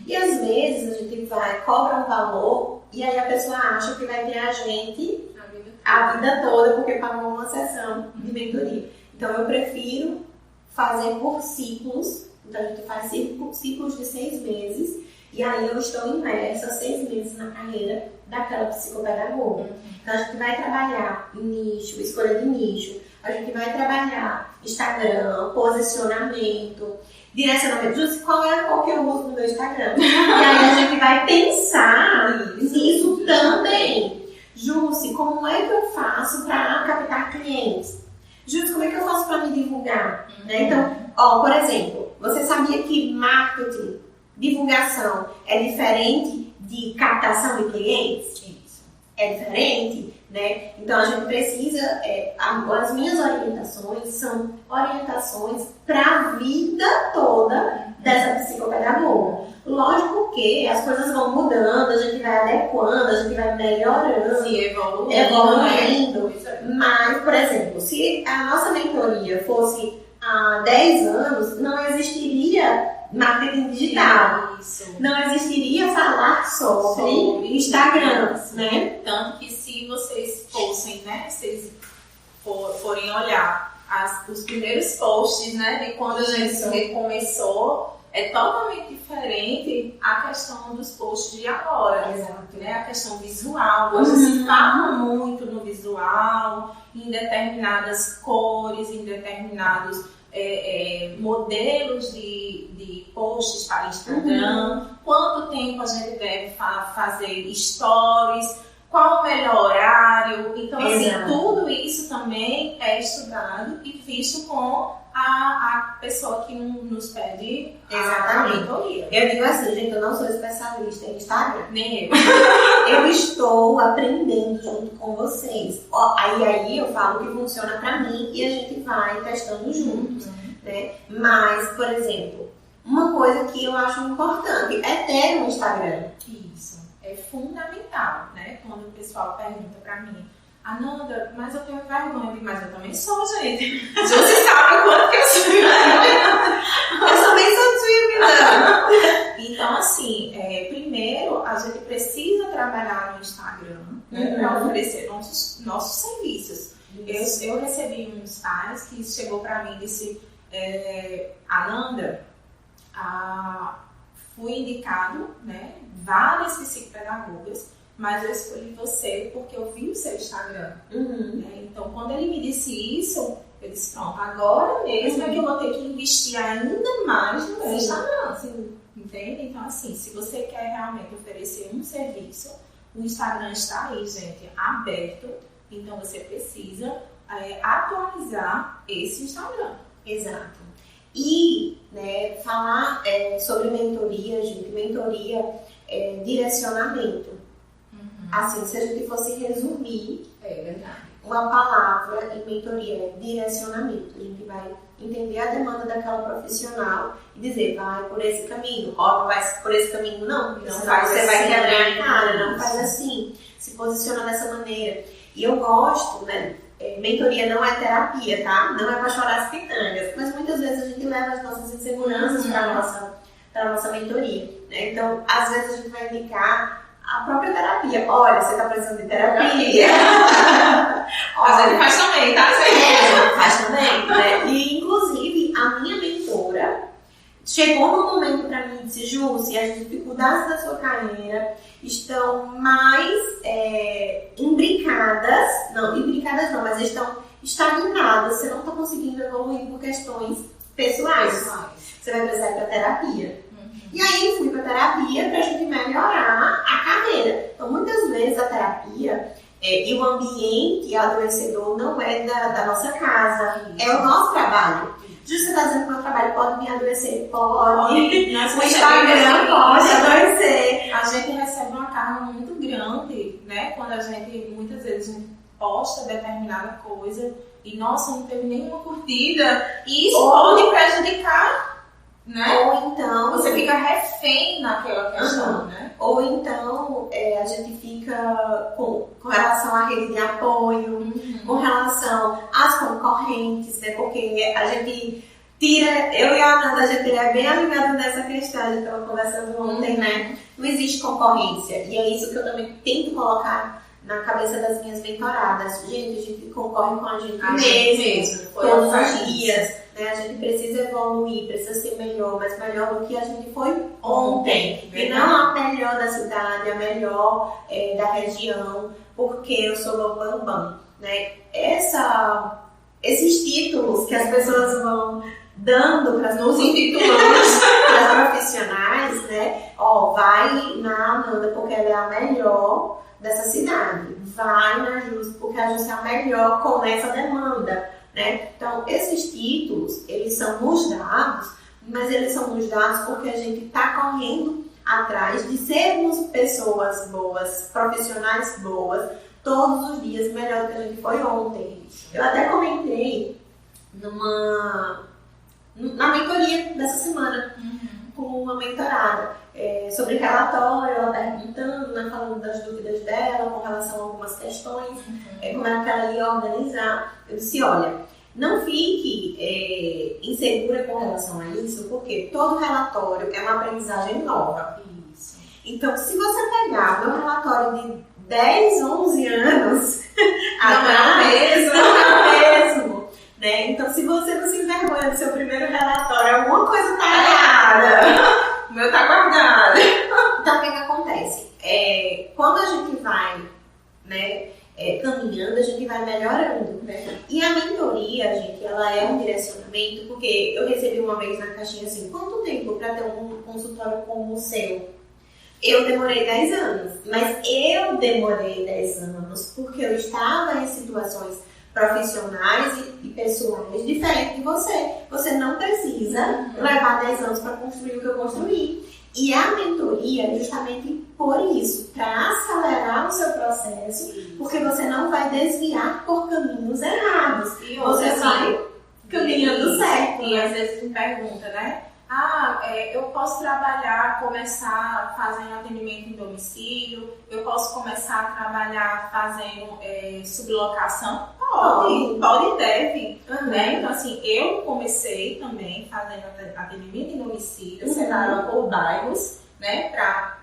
E às vezes a gente cobra um valor e aí a pessoa acha que vai ter a gente a vida toda porque pagou uma sessão de mentoria. Então eu prefiro fazer por ciclos. Então a gente faz ciclos de 6 meses e aí eu estou imersa 6 meses na carreira daquela psicopedagoga. Então a gente vai trabalhar nicho, escolha de nicho, a gente vai trabalhar Instagram, posicionamento, direcionamento. Qual que eu uso no meu Instagram? E aí a gente vai pensar nisso também. Jússi, como é que eu faço para captar clientes? Jússi, como é que eu faço para me divulgar? Né? Então, por exemplo, você sabia que marketing, divulgação é diferente de captação de clientes? Isso. É diferente, né? Então a gente precisa, as minhas orientações são orientações para a vida toda dessa psicopedagoga. Lógico que as coisas vão mudando, a gente vai adequando, a gente vai melhorando, evoluindo. Mas, por exemplo, se a nossa mentoria fosse há 10 anos, não existiria marketing digital. Isso. Não existiria falar sobre Instagram, né? Tanto que se vocês fossem, né, se forem olhar os primeiros posts, né, de quando a gente começou, é totalmente diferente a questão dos posts de agora. Exato. Né? A questão visual. Hoje se fala muito no visual, em determinadas cores, em determinados modelos de posts para Instagram. Quanto tempo a gente deve fazer stories, qual o melhor horário. Então, assim, tudo isso também é estudado e visto com a pessoa que nos pede Exatamente. a mentoria. Eu digo assim, gente, eu não sou especialista em Instagram. Nem eu. Eu estou aprendendo junto com vocês. Aí eu falo o que funciona pra mim e a gente vai testando juntos, né? Mas, por exemplo, uma coisa que eu acho importante é ter um Instagram. Isso. É fundamental, né? Quando o pessoal pergunta pra mim, Ananda, mas eu tenho vergonha, mas eu também sou, gente. Você sabe quanto que eu sou. Eu também sou tímida. Então, assim, primeiro a gente precisa trabalhar no Instagram, né, para oferecer nossos serviços. Eu recebi uns pais que chegou para mim e disse, Ananda, fui indicado, né, várias psicopedagogas, mas eu escolhi você porque eu vi o seu Instagram. Né? Então, quando ele me disse isso, eu disse, pronto, agora mesmo é que eu vou ter que investir ainda mais no meu Instagram. Entende? Então, assim, se você quer realmente oferecer um serviço, o Instagram está aí, gente, aberto. Então, você precisa atualizar esse Instagram. Exato. E, né, falar sobre mentoria, gente, mentoria é direcionamento. Assim, se a gente fosse resumir uma palavra em mentoria, é direcionamento. A gente vai entender a demanda daquela profissional e dizer, vai por esse caminho. Ó, não vai por esse caminho, não. Você vai quebrar a cara, não faz assim. Se posiciona dessa maneira. E eu gosto, né? Mentoria não é terapia, tá? Não é pra chorar as pitangas. Mas muitas vezes a gente leva as nossas inseguranças pra nossa mentoria. Né? Então, às vezes a gente vai indicar a própria terapia. Olha, você tá precisando de terapia. Mas ele faz também, tá? Faz também, né? E, inclusive, a minha mentora chegou no momento pra mim e disse, Ju, se as dificuldades da sua carreira estão mais imbricadas não, mas estão estagnadas, você não tá conseguindo evoluir por questões pessoais. Você vai precisar ir pra terapia. E aí fui pra terapia pra gente melhorar a carreira. Então, muitas vezes a terapia e o ambiente adoecedor não é da nossa casa, é o nosso trabalho. Justo você tá dizendo que o meu trabalho pode me adoecer? Pode. O Instagram pode adoecer. A gente recebe uma carga muito grande, né? Quando muitas vezes a gente posta determinada coisa e, nossa, não teve nenhuma curtida. E isso pode prejudicar, né? Ou então você fica refém naquela questão, né? Ou então a gente fica com relação à rede de apoio, com relação às concorrentes, né? Porque a gente tira, eu e a Ananda, a gente é bem alinhado nessa questão, a gente estava conversando ontem, né? Não existe concorrência. E é isso que eu também tento colocar na cabeça das minhas mentoradas. Gente, a gente concorre com a gente mesmo todos os dias. Né? A gente precisa evoluir, precisa ser melhor, mas melhor do que a gente foi ontem. E não a melhor da cidade, a melhor da região, porque eu sou bambambam. Né? Esses títulos que as pessoas vão dando para as profissionais, né? Ó, vai na Ananda porque ela é a melhor dessa cidade. Vai na Jus porque a Jus é a melhor com essa demanda. Né? Então, esses títulos, eles são nos dados, mas eles são nos dados porque a gente está correndo atrás de sermos pessoas boas, profissionais boas, todos os dias, melhor do que a gente foi ontem. Eu até comentei na mentoria dessa semana com uma mentorada sobre relatório, ela perguntando, né, falando das dúvidas dela com relação a algumas questões, como é que ela ia organizar. Eu disse, olha, não fique insegura com relação a isso, porque todo relatório é uma aprendizagem nova. Isso. Então, se você pegar meu relatório de 10, 11 anos, não é mesmo. Né? Então, se você não se envergonha do seu primeiro relatório, alguma coisa está errada. O meu está guardado. Então, o que acontece? Quando a gente vai, né, caminhando, a gente vai melhorando. E a mentoria, gente, ela é um direcionamento, porque eu recebi uma vez na caixinha assim, quanto tempo para ter um consultório como o seu? Eu demorei 10 anos, mas eu demorei 10 anos porque eu estava em situações profissionais e pessoais diferentes de você. Você não precisa levar 10 anos para construir o que eu construí. E a mentoria é justamente por isso, para acelerar o seu processo, porque você não vai desviar por caminhos errados. E você vai caminhando certo. E às vezes me pergunta, né? Eu posso trabalhar, começar fazendo atendimento em domicílio, eu posso começar a trabalhar fazendo sublocação? Pode e deve, né? Então, assim, eu comecei também fazendo atendimento em domicílio, separado por bairros, né?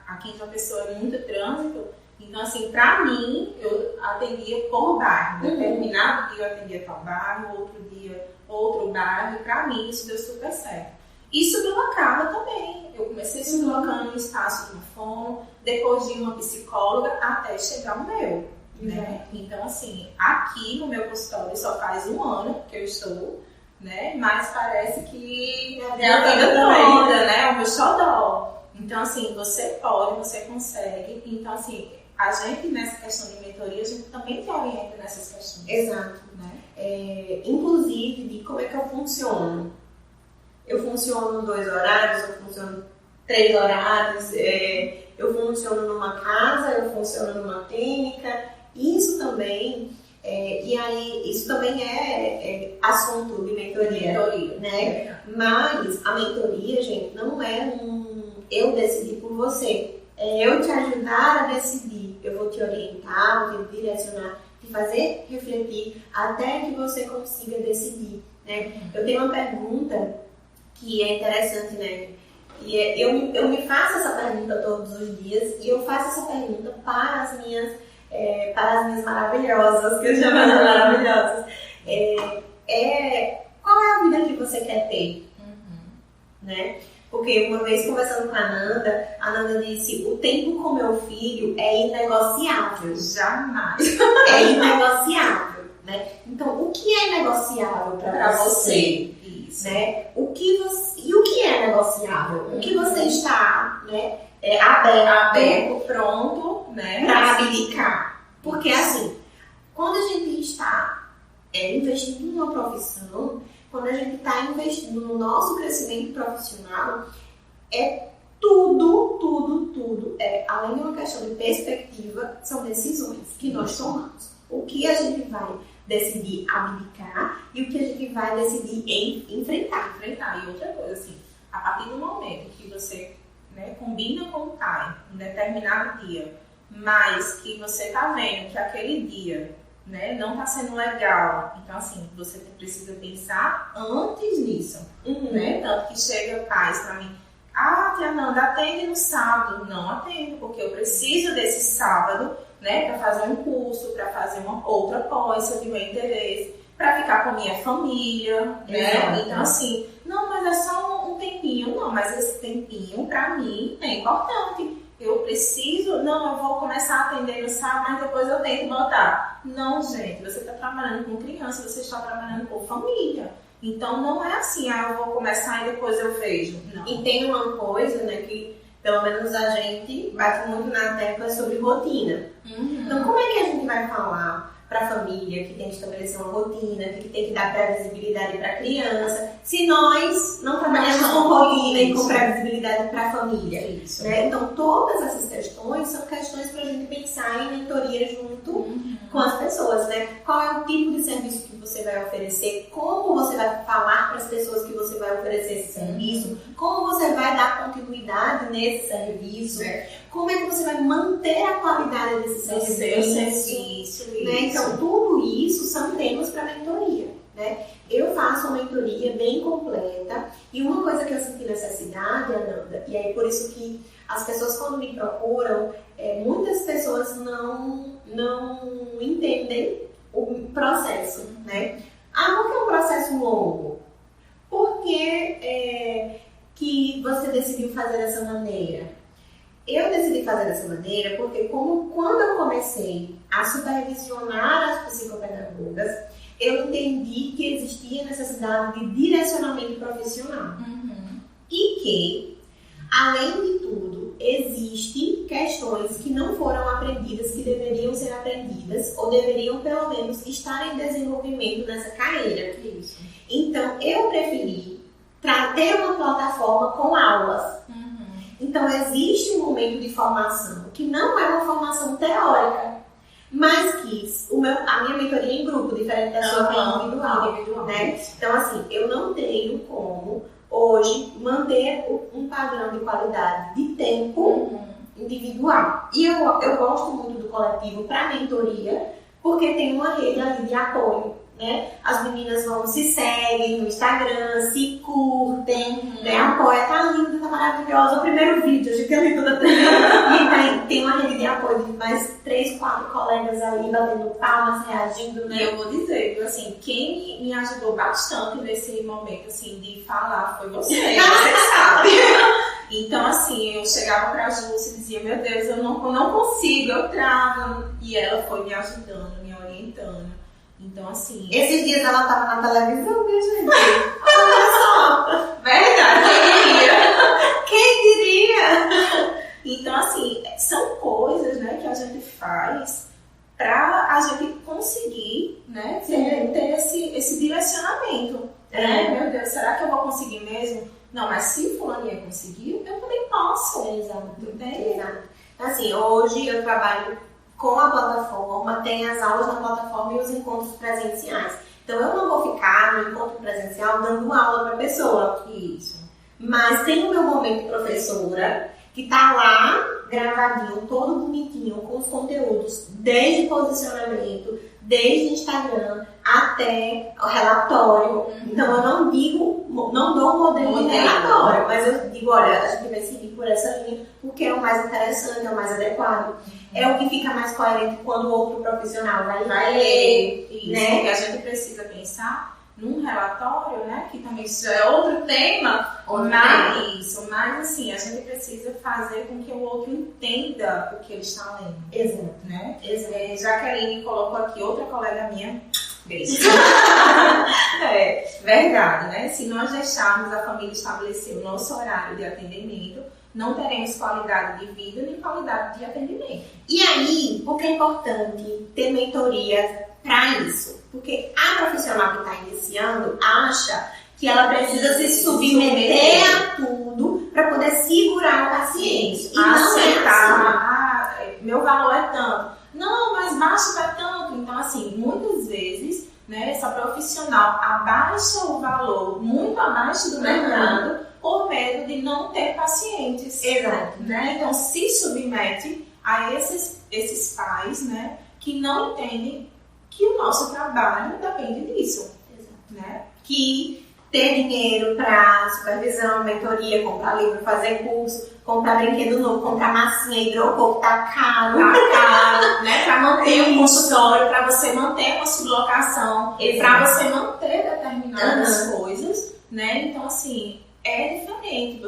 Aqui em João Pessoa é muito trânsito, então, assim, pra mim, eu atendia por bairro. Determinado dia eu atendia tal bairro, outro dia outro bairro, e pra mim isso deu super certo. E sublocava também. Eu comecei sublocando no espaço de uma fono, depois de uma psicóloga, até chegar o meu. Né? Então, assim, aqui no meu consultório só faz 1 ano que eu estou, né? Mas parece que é a vida toda, né? É o meu xodó. Então, assim, você pode, você consegue. Então, assim, a gente nessa questão de mentoria, a gente também te orienta nessas questões. Exato. Né? Inclusive, de como é que eu funciono. Eu funciono 2 horários, eu funciono 3 horários, eu funciono numa casa, eu funciono numa clínica. Isso também, isso também é assunto de mentoria. Né? Mas a mentoria, gente, não é eu decidir por você. É eu te ajudar a decidir. Eu vou te orientar, vou te direcionar, te fazer refletir até que você consiga decidir. Né? Eu tenho uma pergunta que é interessante, né? E eu me faço essa pergunta todos os dias e eu faço essa pergunta para as minhas maravilhosas, que eu chamo de maravilhosas. Qual é a vida que você quer ter? Né? Porque uma vez conversando com a Nanda disse: o tempo com meu filho é inegociável. Jamais. É inegociável. Né? Então, o que é negociável para você? Isso. Né? O que é negociável? O que você está, né, aberto, pronto, né, para abdicar? Porque assim, quando a gente está investindo numa profissão, quando a gente está investindo no nosso crescimento profissional, tudo, além de uma questão de perspectiva, são decisões que nós tomamos. O que a gente vai decidir abdicar e o que a gente vai decidir enfrentar. E outra coisa, assim, a partir do momento que você, né, combina com o pai um determinado dia, mas que você tá vendo que aquele dia, né, não tá sendo legal, então assim, você precisa pensar antes nisso, né? Tanto que chega pais pra mim: tia Nanda, atende no sábado. Não atendo, porque eu preciso desse sábado, né, para fazer um curso, para fazer uma outra pós, se eu tiver interesse, para ficar com a minha família, né? Exato. Então, assim, não, mas é só um tempinho. Não, mas esse tempinho, para mim, é importante. Eu preciso, eu vou começar a atender no sábado, mas depois eu tento voltar. Não, gente, você está trabalhando com criança, você está trabalhando com família. Então, não é assim, eu vou começar e depois eu vejo. Não. E tem uma coisa, né, que pelo menos a gente bate muito na tecla sobre rotina. Então, como é que a gente vai falar para a família que tem que estabelecer uma rotina, que tem que dar previsibilidade para a criança, se nós não trabalhamos com rotina e com previsibilidade para a família? Isso. Né? Então, todas essas questões são questões para a gente pensar em mentoria junto com as pessoas, né? Qual é o tipo de serviço que você vai oferecer, como você vai falar para as pessoas que você vai oferecer esse serviço, como você vai dar continuidade nesse serviço, como é que você vai manter a qualidade desse serviço, né? Então, tudo isso são temas para mentoria, né? Eu faço uma mentoria bem completa e uma coisa que eu senti necessidade, Ananda, e aí por isso que as pessoas quando me procuram, muitas pessoas não entendem o processo, né? Por que é um processo longo? Por que você decidiu fazer dessa maneira? Eu decidi fazer dessa maneira porque quando eu comecei a supervisionar as psicopedagogas, eu entendi que existia necessidade de direcionamento profissional. E que, além de tudo, existem questões que não foram aprendidas, que deveriam ser aprendidas, ou deveriam, pelo menos, estar em desenvolvimento nessa carreira. Isso. Então, eu preferi ter uma plataforma com aulas. Então, existe um momento de formação, que não é uma formação teórica, mas que a minha mentoria é em grupo, diferente da sua individual, né? Então, assim, eu não tenho como, hoje, manter um padrão de qualidade de tempo individual. E eu gosto muito do coletivo para mentoria, porque tem uma rede ali de apoio. Né? As meninas se seguem no Instagram, se curtem, apoia, tá linda, tá maravilhosa. O primeiro vídeo, a gente ali toda e tem uma rede de apoio de mais 3, 4 colegas ali batendo palmas, reagindo, né? E eu vou dizer, assim, quem me ajudou bastante nesse momento, assim, de falar foi você, você sabe. Então, assim, eu chegava pra Júcia e dizia, meu Deus, eu não consigo, eu travo. E ela foi me ajudando, me orientando. Então, assim... Esses dias ela tava na televisão, minha gente. Olha só. Verdade, Quem diria? Então, assim, são coisas, né, que a gente faz pra a gente conseguir, né, ter esse direcionamento. Meu Deus, será que eu vou conseguir mesmo? Não, mas se fulaninha conseguiu, eu também posso. Exato. Assim, hoje eu trabalho com a plataforma, tem as aulas na plataforma e os encontros presenciais. Então, eu não vou ficar no encontro presencial dando uma aula para a pessoa. Isso. Mas tem o meu momento de professora, que tá lá, gravadinho, todo bonitinho, com os conteúdos, desde posicionamento, desde Instagram, até o relatório. Então, eu não dou um modelo de relatório, mas eu digo, olha, a gente vai seguir por essa linha, porque é o mais interessante, é o mais adequado. É o que fica mais coerente quando o outro profissional vai ler. Isso, né? Porque a gente precisa pensar num relatório, né? Que também isso já é outro tema. Mas assim, a gente precisa fazer com que o outro entenda o que ele está lendo. Exato. Né? Jaqueline colocou aqui, outra colega minha. Beijo. Verdade, né? Se nós deixarmos a família estabelecer o nosso horário de atendimento, não teremos qualidade de vida nem qualidade de atendimento. E aí, por que é importante ter mentoria para isso? Porque a profissional que está iniciando acha que ela precisa se submeter a tudo para poder segurar o paciente. E aceitar, meu valor é tanto. Não, mas baixo é tanto. Então, assim, muitas vezes, né, essa profissional abaixa o valor muito abaixo do mercado por medo de não ter pacientes. Exato. Né? Então, se submete a esses pais, né, que não entendem que o nosso trabalho depende disso. Exato. Né? Que ter dinheiro para supervisão, mentoria, comprar livro, fazer curso, comprar brinquedo novo, comprar massinha, hidrocor, tá caro. Né? Para manter um consultório, para você manter uma sublocação, para você manter determinadas coisas, né? Então, assim, é diferente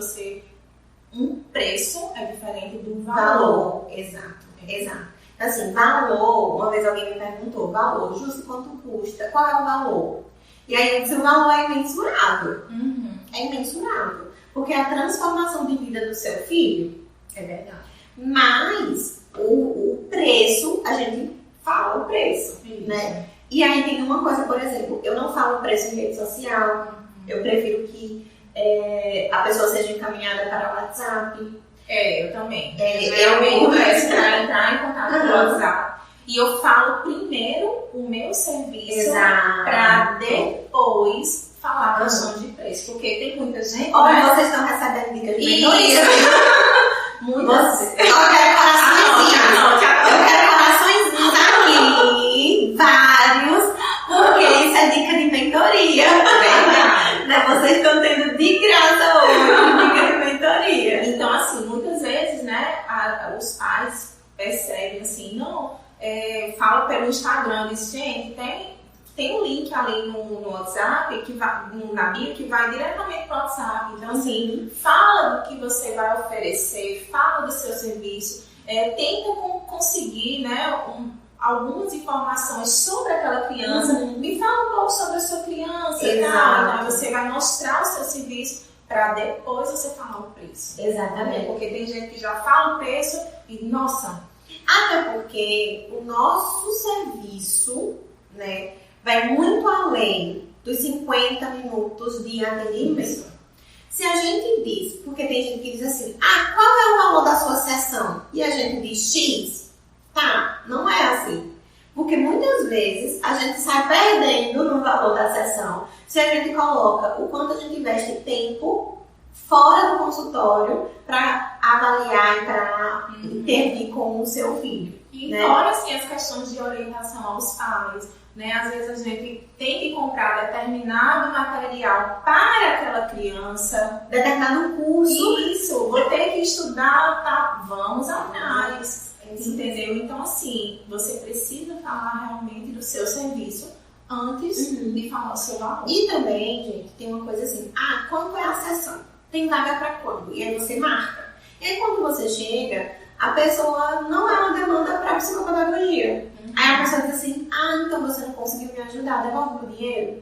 um preço é diferente do valor. Exato. Assim, valor, uma vez alguém me perguntou, valor, justo quanto custa, qual é o valor? E aí eu disse, o valor é imensurável. É imensurável. Porque a transformação de vida do seu filho, é verdade. Mas o preço, a gente fala o preço, né? E aí tem uma coisa, por exemplo, eu não falo preço em rede social, eu prefiro que a pessoa seja encaminhada para o WhatsApp. Eu também. Eu peço para entrar em contato com o WhatsApp. E eu falo primeiro o meu serviço para depois falar a questão de preço. Porque tem muita gente... Olha, vocês estão recebendo dicas de mentoria. Muitas. Eu quero coraçõezinhos aqui. Vários. Porque isso é dica de mentoria. Né? Vocês estão tendo de graça hoje dica de mentoria. Então, assim, muitas vezes, né, os pais percebem assim, fala pelo Instagram, diz, gente, tem um link ali no WhatsApp, na bio, que vai diretamente para o WhatsApp. Então, assim, fala do que você vai oferecer, fala do seu serviço, tenta conseguir, né, algumas informações sobre aquela criança. Me fala um pouco sobre a sua criança, tá? Você vai mostrar o seu serviço para depois você falar o preço. Exatamente. Porque tem gente que já fala o preço e, nossa... Até porque o nosso serviço, né, vai muito além dos 50 minutos de atendimento. Se a gente diz, porque tem gente que diz assim, qual é o valor da sua sessão? E a gente diz X, tá, não é assim. Porque muitas vezes a gente sai perdendo no valor da sessão se a gente coloca o quanto a gente investe tempo fora do consultório para avaliar e para intervir com o seu filho. E né? fora assim, as questões de orientação aos pais, né? Às vezes a gente tem que comprar determinado material para aquela criança. Determinado curso. Isso, vou ter que estudar, tá? Vamos atrás. Entendeu? Então, assim, você precisa falar realmente do seu serviço antes de falar o seu valor. E também, gente, tem uma coisa assim, quanto é a sessão? Tem vaga para quando? E aí você marca. E aí quando você chega, a pessoa não é uma demanda para psicopedagogia. Aí a pessoa diz assim, então você não conseguiu me ajudar, devolve o dinheiro?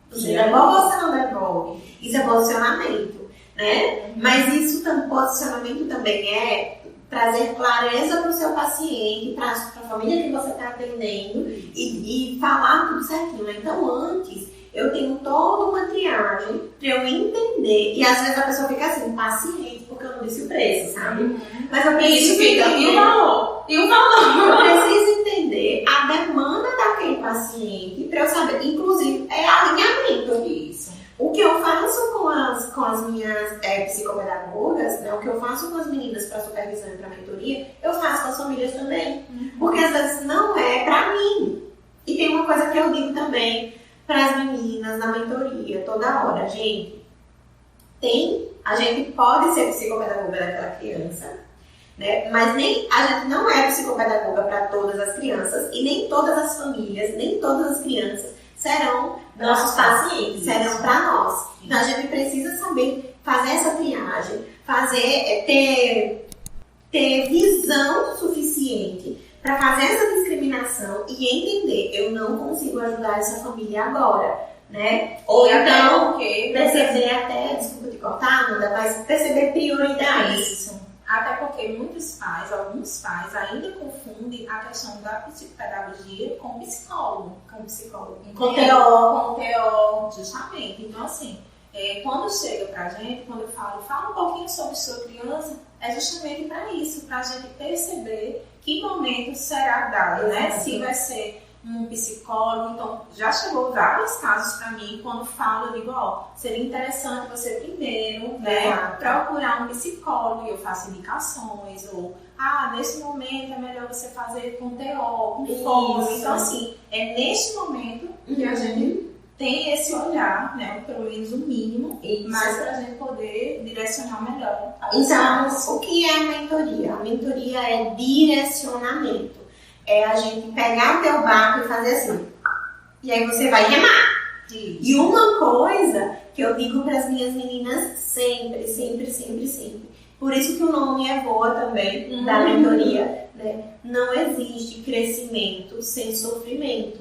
Você devolve ou você não devolve? Isso é posicionamento, né? Mas isso, posicionamento também é trazer clareza para o seu paciente, para a família que você está atendendo e falar tudo certinho. Né? Então, antes, eu tenho toda uma triagem para eu entender. E às vezes a pessoa fica assim, paciente, porque eu não disse o preço, sabe? Mas eu preciso entender. E o valor? E o valor? Eu preciso entender a demanda daquele paciente para eu saber. Inclusive, é alinhamento. Isso. O que eu faço com as minhas psicopedagogas, né? O que eu faço com as meninas para supervisão e para mentoria, eu faço com as famílias também. Porque às vezes não é para mim. E tem uma coisa que eu digo também para as meninas na mentoria, toda hora, gente. A gente pode ser psicopedagoga daquela criança, né? Mas a gente não é psicopedagoga para todas as crianças e nem todas as famílias, nem todas as crianças serão nossos pacientes, serão para nós. Então a gente precisa saber fazer essa triagem, ter visão suficiente para fazer essa discriminação e entender, eu não consigo ajudar essa família agora, né? Ou então perceber até, desculpa te cortar, Amanda, mas perceber prioridades. Isso. Até porque alguns pais ainda confundem a questão da psicopedagogia com psicólogo. Com TO. Justamente. Então, assim, quando chega pra gente, quando eu fala um pouquinho sobre sua criança, é justamente para isso, pra gente perceber que momento será dado, né? Se vai ser um psicólogo. Então, já chegou vários casos para mim, quando falo, eu digo, seria interessante você primeiro, né, procurar um psicólogo, e eu faço indicações, ou, nesse momento é melhor você fazer com TO, com fome. Então, assim, é neste momento que a gente tem esse olhar, né, pelo menos o mínimo, mas para a gente poder direcionar melhor. Então, o que é a mentoria? A mentoria é direcionamento. É a gente pegar o teu barco e fazer assim. E aí você vai remar. E uma coisa que eu digo para as minhas meninas sempre. Por isso que o nome é Voa também, da mentoria. Né? Não existe crescimento sem sofrimento.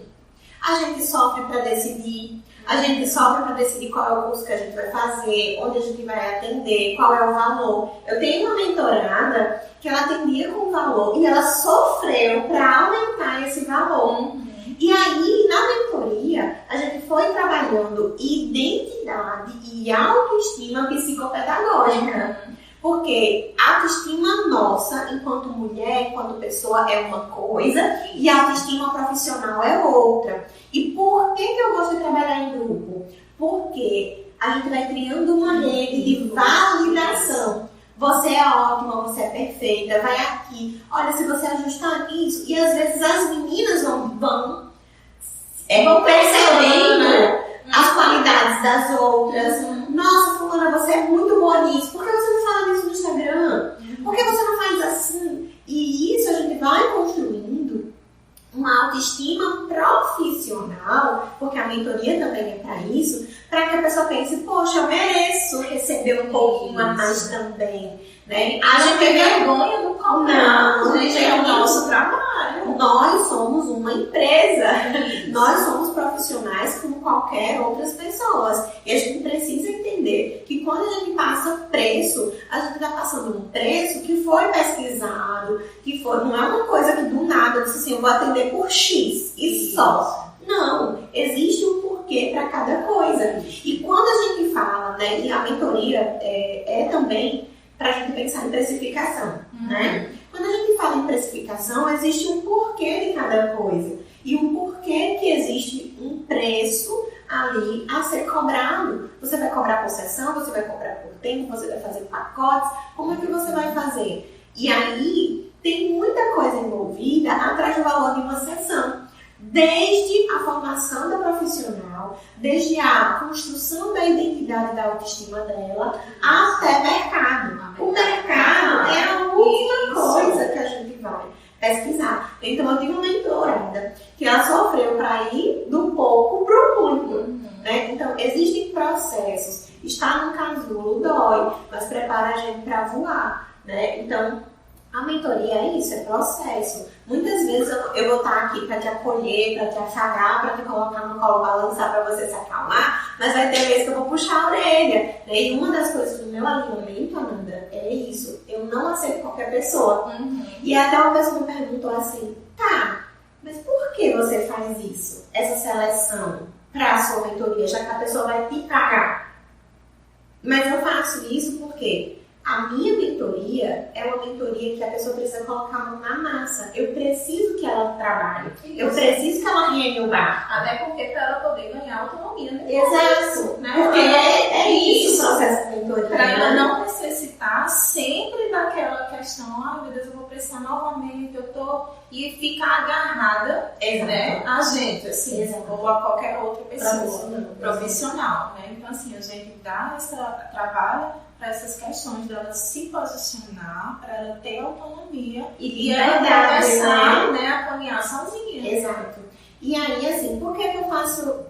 A gente sofre para decidir. A gente sofre para decidir qual é o curso que a gente vai fazer, onde a gente vai atender, qual é o valor. Eu tenho uma mentorada que ela atendia com valor e ela sofreu para aumentar esse valor. E aí, na mentoria, a gente foi trabalhando identidade e autoestima psicopedagógica. Porque a autoestima nossa, enquanto mulher, enquanto pessoa, é uma coisa e a autoestima profissional é outra. E por que eu gosto de trabalhar em grupo? Porque a gente vai criando uma rede de validação. Você é ótima, você é perfeita, vai aqui. Olha, se você ajustar nisso. E às vezes as meninas vão percebendo as qualidades das outras. Nossa, fulana, você é muito boa nisso. Por que você não fala nisso no Instagram? Por que você não faz assim? E isso a gente vai construindo uma autoestima profissional, porque a mentoria também é para isso, para que a pessoa pense, poxa, eu mereço receber um pouquinho a mais também. Né? A gente tem vergonha do cobrar. Não, gente, é o nosso trabalho. Nós somos uma empresa. Nós somos profissionais como qualquer outras pessoas. E a gente precisa entender que passa preço, a gente está passando um preço que foi pesquisado, não é uma coisa que do nada eu disse assim, eu vou atender por X e só. Não, existe um porquê para cada coisa. E quando a gente fala, né, e a mentoria é também para a gente pensar em precificação, né? Quando a gente fala em precificação, existe um porquê de cada coisa. E um porquê que existe um preço ali a ser cobrado. Você vai cobrar por sessão, você vai cobrar por tempo, você vai fazer pacotes, como é que você vai fazer? E aí tem muita coisa envolvida atrás do valor de uma sessão. Desde a formação da profissional, desde a construção da identidade da autoestima dela, até mercado. O mercado é a última coisa que a gente vai pesquisar. Então, eu tive uma mentora ainda, que ela sofreu para ir do pouco para o muito. Né? Então, existem processos. Estar no casulo dói, mas prepara a gente para voar. Né? Então, a mentoria é isso, é processo. Muitas vezes eu vou estar aqui para te acolher, para te afagar, para te colocar no colo, balançar para você se acalmar, mas vai ter vezes que eu vou puxar a orelha. Né? E uma das coisas do meu alinhamento, Ananda, é isso. Eu não aceito qualquer pessoa. E até uma pessoa me perguntou assim, tá, mas por que você faz isso? Essa seleção para a sua mentoria, já que a pessoa vai te pagar. Mas eu faço isso porque a minha mentoria é uma mentoria que a pessoa precisa colocar a mão na massa. Eu preciso que ela trabalhe. Isso. Eu preciso que ela reme o bar. Até porque para ela poder ganhar autonomia. Né? Exato. Né? Porque é isso o processo de mentoria. Para ela não necessitar sempre daquela questão, meu Deus, eu vou precisar novamente, e ficar agarrada, né, a gente, assim, ou a qualquer outra pessoa profissional, né? Então, assim, a gente trabalha para essas questões dela se posicionar, para ela ter autonomia e ela começar, né, a caminhar sozinha. Exato. E aí, assim, por que eu faço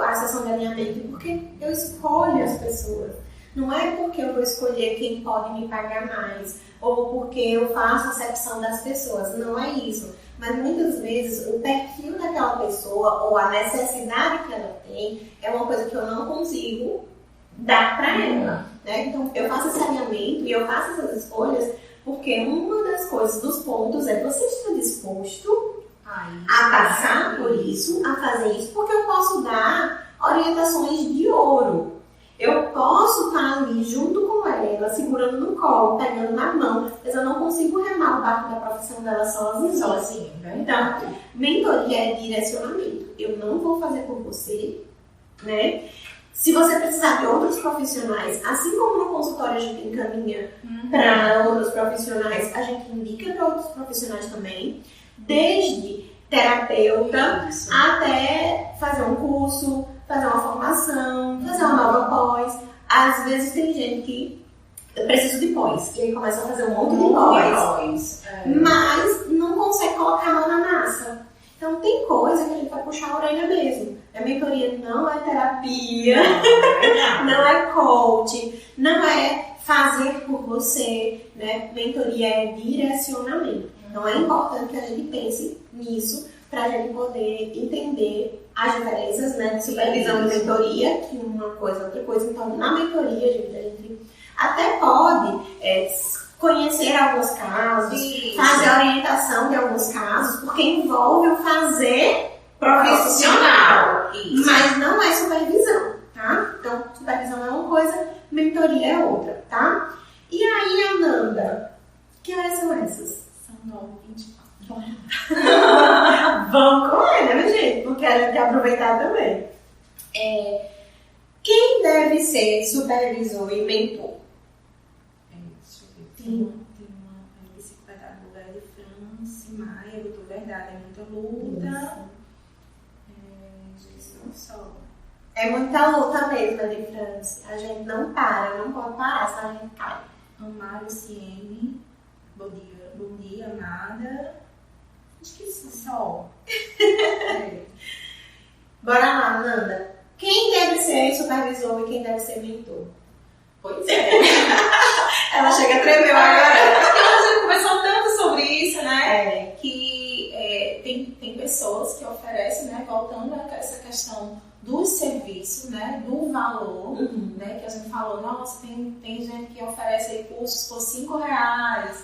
a sessão de alinhamento? Porque eu escolho as pessoas. Não é porque eu vou escolher quem pode me pagar mais, ou porque eu faço a acepção das pessoas. Não é isso. Mas muitas vezes o perfil daquela pessoa, ou a necessidade que ela tem, é uma coisa que eu não consigo dar para ela. Né? Então, eu faço esse alinhamento e eu faço essas escolhas porque uma das coisas, dos pontos, é você estar disposto a passar por isso, a fazer isso, porque eu posso dar orientações de ouro. Eu posso estar ali junto com ela, segurando no colo, pegando na mão, mas eu não consigo remar o barco da profissão dela sozinha. Então, mentoria é direcionamento. Eu não vou fazer por você, né? Se você precisar de outros profissionais, assim como no consultório a gente encaminha para outros profissionais, a gente indica para outros profissionais também, desde terapeuta até fazer um curso, fazer uma formação, fazer uma nova pós. Às vezes tem gente que precisa de pós, e aí começa a fazer um monte de pós, mas não consegue colocar a mão na massa. Então tem coisa que a gente vai puxar a orelha mesmo. A mentoria não é terapia, não é coaching, não é fazer por você, né? Mentoria é direcionamento. Então é importante que a gente pense nisso para a gente poder entender as diferenças, né, de supervisão e mentoria, que uma coisa, outra coisa. Então na mentoria, gente, a gente até pode conhecer alguns casos, fazer a orientação de alguns casos, porque envolve o fazer profissional, mas não é supervisão, tá? Então, supervisão é uma coisa, mentoria é outra, tá? E aí, Ananda, que horas são essas? São 9h24. Vamos correr, né, gente? Porque a gente quer aproveitar também. Quem deve ser supervisor e mentor? Tem uma psicopedagoga de France, Maia, doutor Verdade, é muita luta. É muita luta mesmo, de France. A gente não para, não pode parar, senão a gente cai. Amar Luciene, bom dia, amada. Esqueci só. Bora lá, Nanda. Quem deve ser supervisor e quem deve ser mentor? Pois é. Ela chega a tremer agora. Porque a gente conversou tanto sobre isso, né? É. Que tem pessoas que oferecem, né? Voltando a essa questão do serviço, né, do valor, né, que a gente falou, nossa, tem gente que oferece aí cursos por R$5.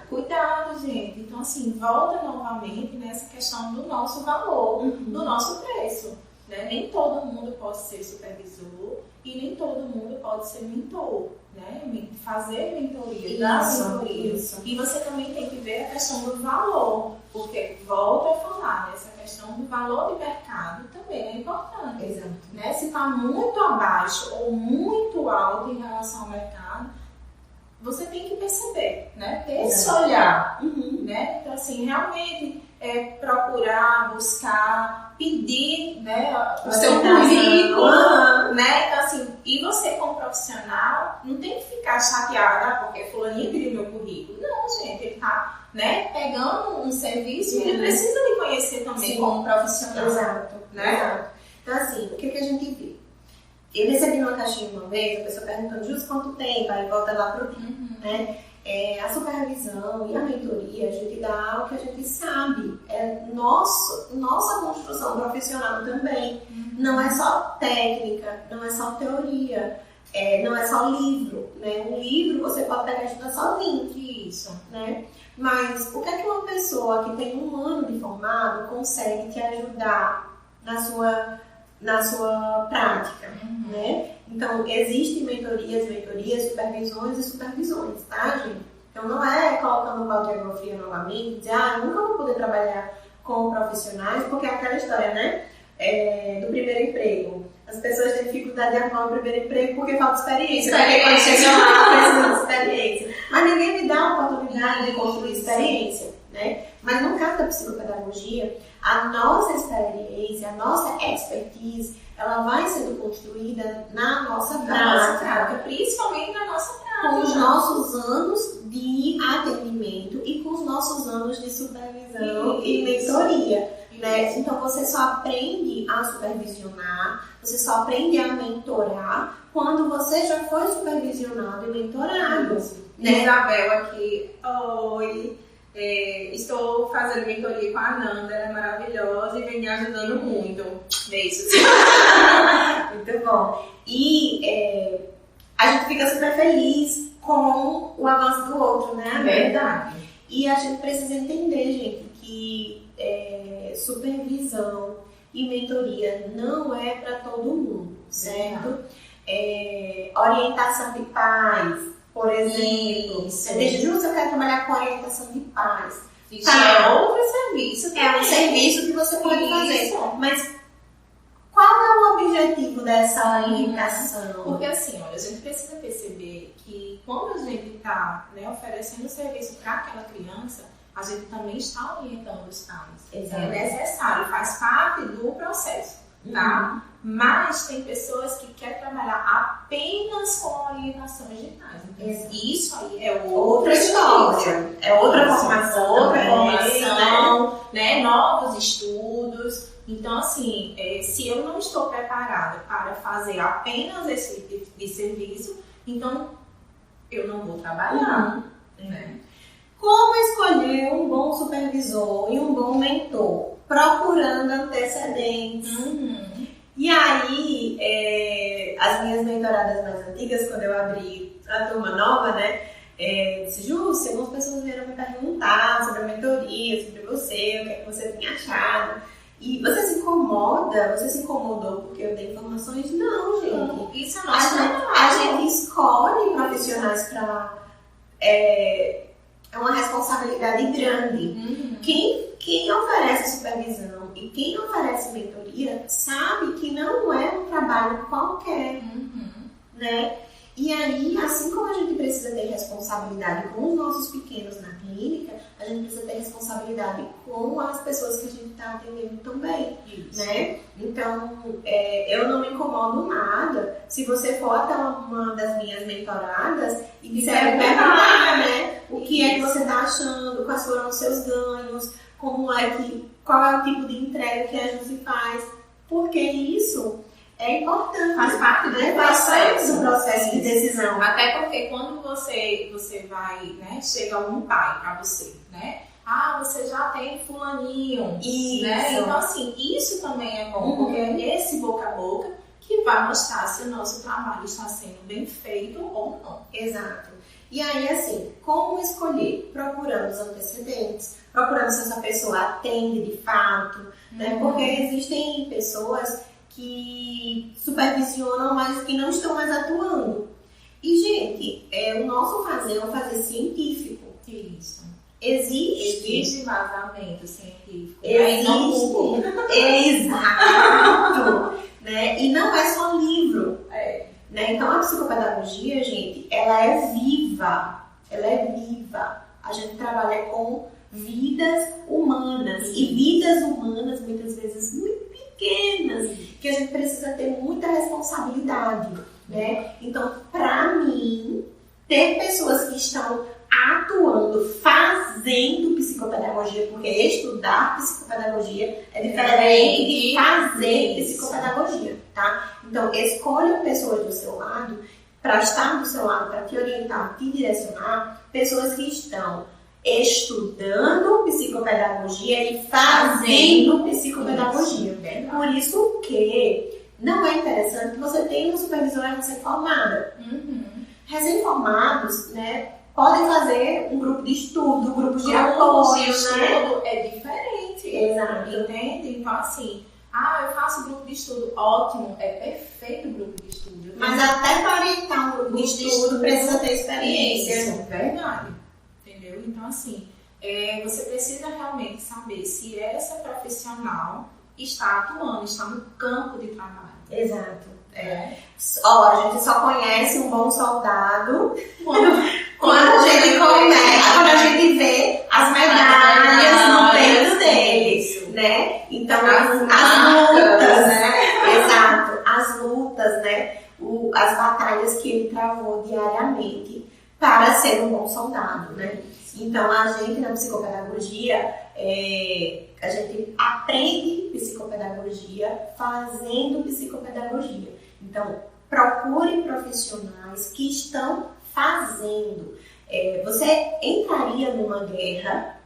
Cuidado, gente. Então, assim, volta novamente nessa questão do nosso valor, do nosso preço. Né? Nem todo mundo pode ser supervisor e nem todo mundo pode ser mentor, né? Fazer mentoria, dar mentoria. E você também tem que ver a questão do valor, porque volto a falar, essa questão do valor de mercado também é importante. Exato. Né? Se está muito abaixo ou muito alto em relação ao mercado, você tem que perceber, né? Ter esse olhar, né? Então, assim, realmente procurar, buscar, pedir, né, o seu currículo, né? Então, assim, e você como profissional não tem que ficar chateada porque fulaninho pediu meu currículo. Não, gente, ele tá, né, pegando um serviço e ele precisa me conhecer também como profissional. Exato, né? Exato. Então, assim, o que a gente vê? Eu recebi uma caixinha uma vez, a pessoa perguntando justo quanto tempo, aí volta lá pro né? A supervisão e a mentoria, a gente dá o que a gente sabe. É nossa construção profissional também. Não é só técnica, não é só teoria, não é só livro. Né? Um livro você pode pegar e estudar sozinho. Isso. Né? Mas o que é que uma pessoa que tem 1 ano de formado consegue te ajudar na sua prática, né? Então, existem mentorias, supervisões e supervisões, tá, gente? Então, não é colocando o balde de água fria novamente e dizer, eu nunca vou poder trabalhar com profissionais, porque é aquela história, né? Do primeiro emprego. As pessoas têm dificuldade de arrumar o primeiro emprego porque falta experiência. Porque quando chegam lá, precisam de experiência. Mas ninguém me dá a oportunidade de construir experiência, né? Mas no caso da psicopedagogia, a nossa experiência, a nossa expertise, ela vai sendo construída na nossa prática, principalmente na nossa prática. Com os nossos anos de atendimento e com os nossos anos de supervisão e mentoria. Né? Então você só aprende a supervisionar, você só aprende a mentorar quando você já foi supervisionado e mentorado. Né? Isabel aqui, oi. Estou fazendo mentoria com a Ananda, ela é maravilhosa e vem me ajudando muito. Beijos. Muito bom. E a gente fica super feliz com o avanço do outro, né? Verdade. E a gente precisa entender, gente, que supervisão e mentoria não é para todo mundo, certo? Orientação de pais. Por exemplo, eu quero trabalhar com orientação de pais. Isso é outro serviço. É um serviço que você pode fazer. Mas qual é o objetivo dessa orientação? Porque assim, olha, a gente precisa perceber que quando a gente está, né, oferecendo serviço para aquela criança, a gente também está orientando os pais. Exato. É necessário, faz parte do processo, tá? Mas tem pessoas que querem trabalhar apenas com orientações digitais. Então, isso aí é outra história. É outra formação. Né? Novos estudos. Então, assim, se eu não estou preparada para fazer apenas esse tipo de serviço, então eu não vou trabalhar. Né? Como escolher um bom supervisor e um bom mentor? Procurando antecedentes. E aí, as minhas mentoradas mais antigas, quando eu abri a turma nova, né, disse, Júcia, algumas pessoas vieram me perguntar sobre a mentoria, sobre você, o que é que você tinha achado. E você se incomoda? Você se incomodou porque eu dei informações? Não, gente. Isso é a gente escolhe profissionais para... É uma responsabilidade grande. Quem oferece supervisão e quem oferece mentoria sabe que não é um trabalho qualquer, né? E aí, assim como a gente precisa ter responsabilidade com os nossos pequenos na clínica, a gente precisa ter responsabilidade com as pessoas que a gente está atendendo também, né? Então, eu não me incomodo nada se você for até uma das minhas mentoradas e quiser perguntar, né? O que é que você está achando, quais foram os seus ganhos, qual é o tipo de entrega que a gente faz, porque isso é importante. Faz parte do processo de decisão. Até porque quando você vai, né, chega algum pai para você, né? você já tem fulaninho. Isso. Né? Então, assim, isso também é bom, porque é esse boca a boca que vai mostrar se o nosso trabalho está sendo bem feito ou não. Exato. E aí, assim, como escolher? Procurando os antecedentes, procurando se essa pessoa atende de fato, né? Porque existem pessoas que supervisionam, mas que não estão mais atuando. E, gente, o nosso fazer é um fazer científico. Isso. Existe vazamento científico. Exato. Né? E não é só livro. Né? Então, a psicopedagogia, gente, ela é viva. Ela é viva. A gente trabalha com vidas humanas. E vidas humanas, muitas vezes, muito pequenas, que a gente precisa ter muita responsabilidade. Né? Então, para mim, ter pessoas que estão atuando, fazendo psicopedagogia, porque estudar psicopedagogia é diferente de fazer psicopedagogia, tá? Então, escolha pessoas do seu lado, para estar do seu lado, para te orientar, te direcionar, pessoas que estão estudando psicopedagogia e fazendo psicopedagogia. Por isso que não é interessante que você tenha uma supervisora recém-formada. Recém-formados, né, podem fazer um grupo de estudo, grupos de apoio, né? Estudo é diferente. Exato. Entende? Então, assim, eu faço grupo de estudo, ótimo, é perfeito o grupo de estudo. Mas até para orientar um grupo de estudo precisa ter experiência. Isso, verdade. Entendeu? Então, assim, você precisa realmente saber se essa profissional está atuando, está no campo de trabalho. Exato. A gente só conhece um bom soldado quando a gente começa, quando a gente vê as medalhas no peito dele, né? Então, as lutas, né? Exato, as lutas, né? As batalhas que ele travou diariamente para ser um bom soldado, né? Então, a gente na psicopedagogia, a gente aprende psicopedagogia fazendo psicopedagogia. Então, procure profissionais que estão fazendo. Você entraria numa guerra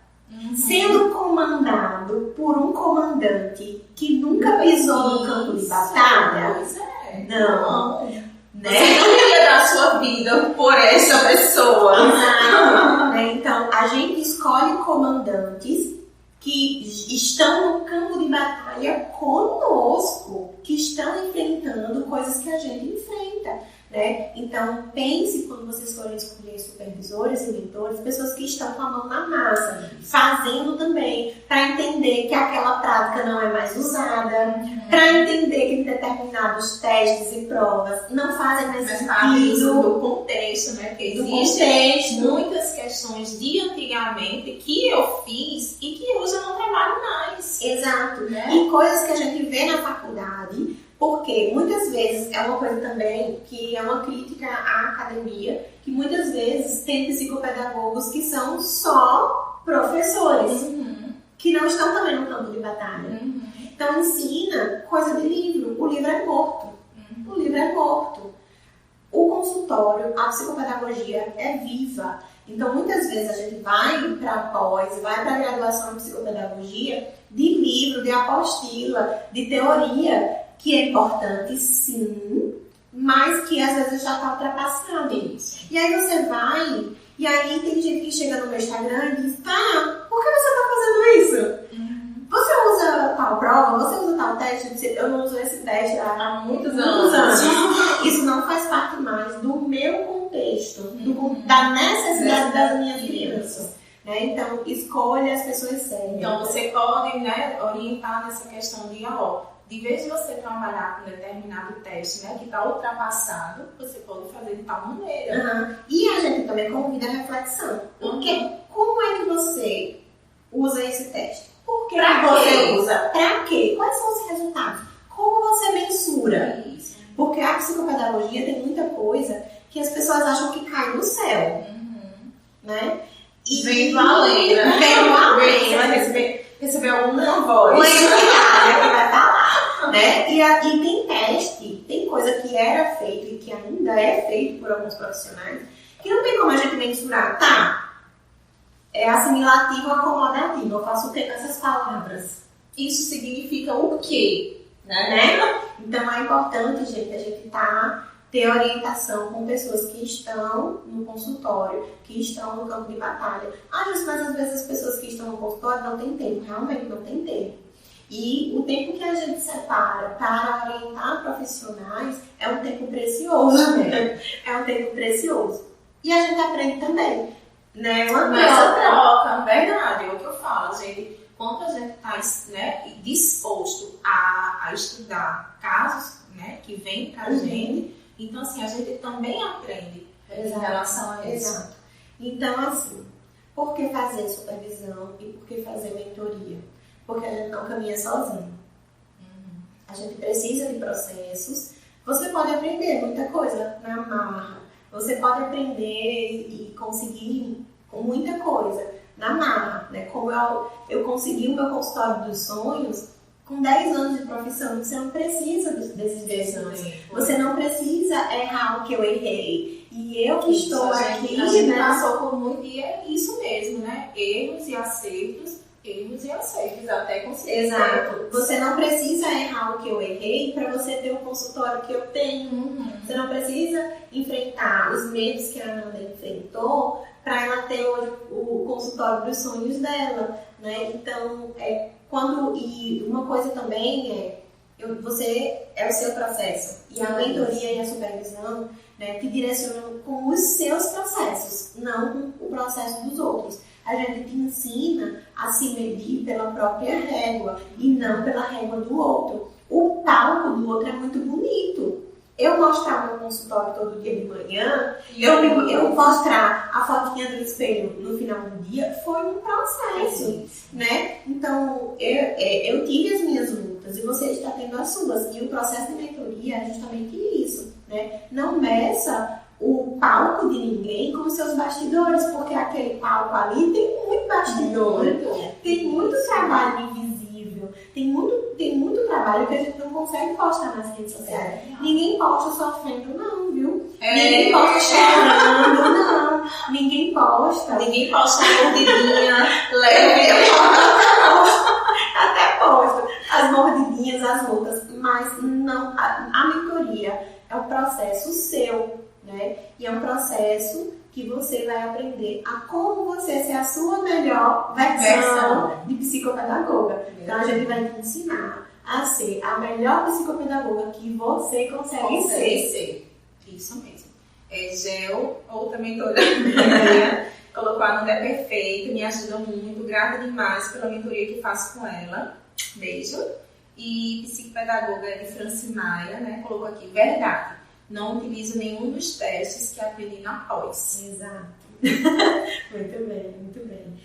sendo comandado por um comandante que nunca pisou no campo de batalha? Pois é. Não. Né? Você não iria dar a sua vida por essa pessoa. Exato. Então, a gente escolhe comandantes que estão no campo de batalha conosco, que estão enfrentando coisas que a gente enfrenta, né? Então, pense quando vocês forem escolher supervisores e mentores, pessoas que estão com a mão na massa, fazendo também, para entender que aquela prática não é mais usada, para entender que determinados testes e provas não fazem mais sentido. Do contexto, né? Porque existem muitas questões de antigamente que eu fiz e que hoje eu não trabalho mais. Exato. Né? E coisas que a gente vê na faculdade, porque muitas vezes é uma coisa também que é uma crítica à academia, que muitas vezes tem psicopedagogos que são só professores, que não estão também no campo de batalha. Então ensina coisa de livro. O livro é morto. O livro é morto. O consultório, a psicopedagogia é viva. Então muitas vezes a gente vai para pós, vai para graduação em psicopedagogia de livro, de apostila, de teoria, que é importante sim, mas que às vezes já está ultrapassado. E aí você vai, e aí tem gente que chega no meu Instagram e diz, por que você está fazendo isso? Você usa tal prova? Você usa tal teste? Eu não uso esse teste há muitos anos. Isso não faz parte mais do meu contexto, da necessidade das minhas crianças. Né? Então, escolha as pessoas sérias. Então, você pode, né, orientar nessa questão de vez de você trabalhar com determinado teste, né, que está ultrapassado, você pode fazer de tal maneira. E a gente também convida a reflexão. Porque como é que você usa esse teste? Por que você usa? Para quê? Quais são os resultados? Como você mensura? Isso. Porque a psicopedagogia tem muita coisa que as pessoas acham que cai do céu. Né? E vem do além, né? Vem do além. Vai receber alguma voz. Uma entidade que vai falar. Né? E tem teste, tem coisa que era feito e que ainda é feito por alguns profissionais, que não tem como a gente mensurar. assimilativo ou acomodativo. Eu faço o que com essas palavras? Isso significa o quê? Né? Então é importante, gente, a gente ter orientação com pessoas que estão no consultório, que estão no campo de batalha. Mas às vezes as pessoas que estão no consultório não têm tempo, realmente não têm tempo. E o tempo que a gente separa para orientar profissionais é um tempo precioso, né? É um tempo precioso. E a gente aprende também, né? Essa troca, verdade, é o que eu falo, gente. Quando a gente está, né, disposto a estudar casos, né, que vêm para a gente, então assim, a gente também aprende em relação a isso. Exato. Então, assim, por que fazer supervisão e por que fazer mentoria? Porque a gente não caminha sozinho. A gente precisa de processos. Você pode aprender muita coisa na marra. Você pode aprender e conseguir muita coisa na marra, né? Como eu consegui o meu consultório dos sonhos com 10 anos de profissão. Você não precisa desses 10 anos. Você não precisa errar o que eu errei. E eu que estou aqui... A gente passou por muito... E é isso mesmo, né? Erros e acertos, até conseguir. Exato. Você não precisa errar o que eu errei para você ter o consultório que eu tenho. Você não precisa enfrentar os medos que a Ananda enfrentou para ela ter hoje o consultório dos sonhos dela, né? Então, e uma coisa também você é o seu processo e a mentoria e a supervisão, né, te direcionam com os seus processos, não com o processo dos outros. A gente te ensina a se medir pela própria régua e não pela régua do outro. O palco do outro é muito bonito. Eu mostrar meu consultório todo dia de manhã, eu mostrar a fotinha do espelho no final do dia, foi um processo, né? Então, eu tive as minhas lutas e você está tendo as suas. E o processo de mentoria é justamente isso, né? Não meça o palco de ninguém com os seus bastidores, porque aquele palco ali tem muito bastidor, tem muito trabalho invisível, tem muito trabalho que a gente não consegue postar nas redes sociais. Ninguém posta sofrendo, não, viu? Ninguém posta chorando, não. Ninguém posta mordidinha leve. Até posto as mordidinhas, as lutas, mas não, a mentoria é um processo seu, né? E é um processo que você vai aprender a como você ser a sua melhor versão de psicopedagoga. Então a gente vai te ensinar a ser a melhor psicopedagoga que você consegue ser. Isso mesmo. Gel, outra mentoria, colocou a Ananda é perfeita, me ajuda muito, grata demais pela mentoria que faço com ela. Beijo. E psicopedagoga de Francimaia, né? Colocou aqui, verdade. Não utilizo nenhum dos testes que aprendi na pós. Exato. Muito bem, muito bem.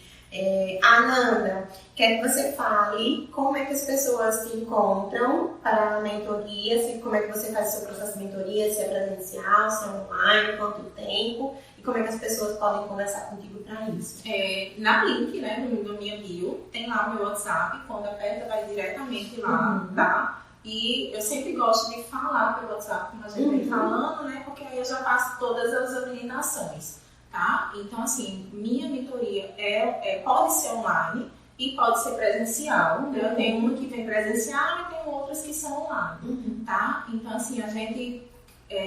Ananda, quero que você fale como é que as pessoas te encontram para a mentoria, como é que você faz o seu processo de mentoria, se é presencial, se é online, quanto tempo, e como é que as pessoas podem conversar contigo para isso. Na link, né, no minha bio, tem lá o meu WhatsApp, quando aperta vai diretamente lá, tá? E eu sempre gosto de falar pelo WhatsApp, como a gente vem falando, né? Porque aí eu já passo todas as habilitações, tá? Então, assim, minha mentoria pode ser online e pode ser presencial, né? Eu tenho uma que vem presencial e tenho outras que são online, tá? Então, assim, a gente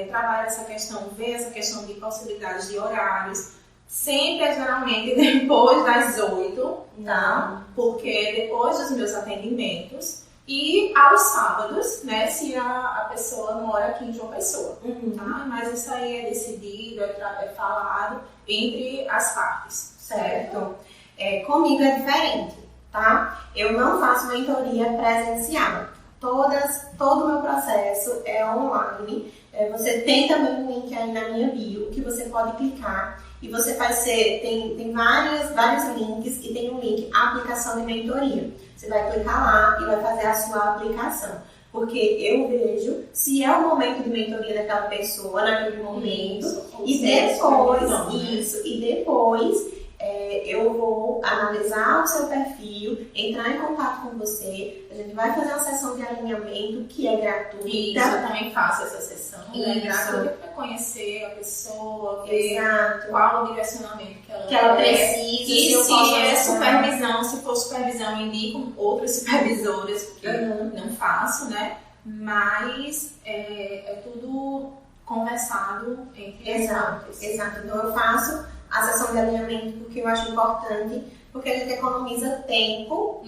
trabalha essa questão, vê essa questão de possibilidades de horários, sempre geralmente depois das 8, tá? Porque depois dos meus atendimentos. E aos sábados, né, se a pessoa mora aqui em João Pessoa, tá? Mas isso aí é decidido, é falado entre as partes, certo? Comigo é diferente, tá? Eu não faço mentoria presencial. Todo o meu processo é online. Você tem também um link aí na minha bio que você pode clicar e você vai tem vários links e tem um link aplicação de mentoria. Você vai clicar lá e vai fazer a sua aplicação. Porque eu vejo se é o momento de mentoria daquela pessoa naquele momento. E depois eu vou analisar o seu perfil, entrar em contato com você, a gente vai fazer uma sessão de alinhamento que é gratuita. Isso, eu também faço essa sessão, né? Gratuita para conhecer a pessoa, ver qual o direcionamento que ela precisa. E se é supervisão, se for supervisão, eu indico outras supervisoras, porque não faço, né? Mas é tudo conversado entre as partes. Exato. Então eu faço a sessão de alinhamento porque eu acho importante, porque a gente economiza tempo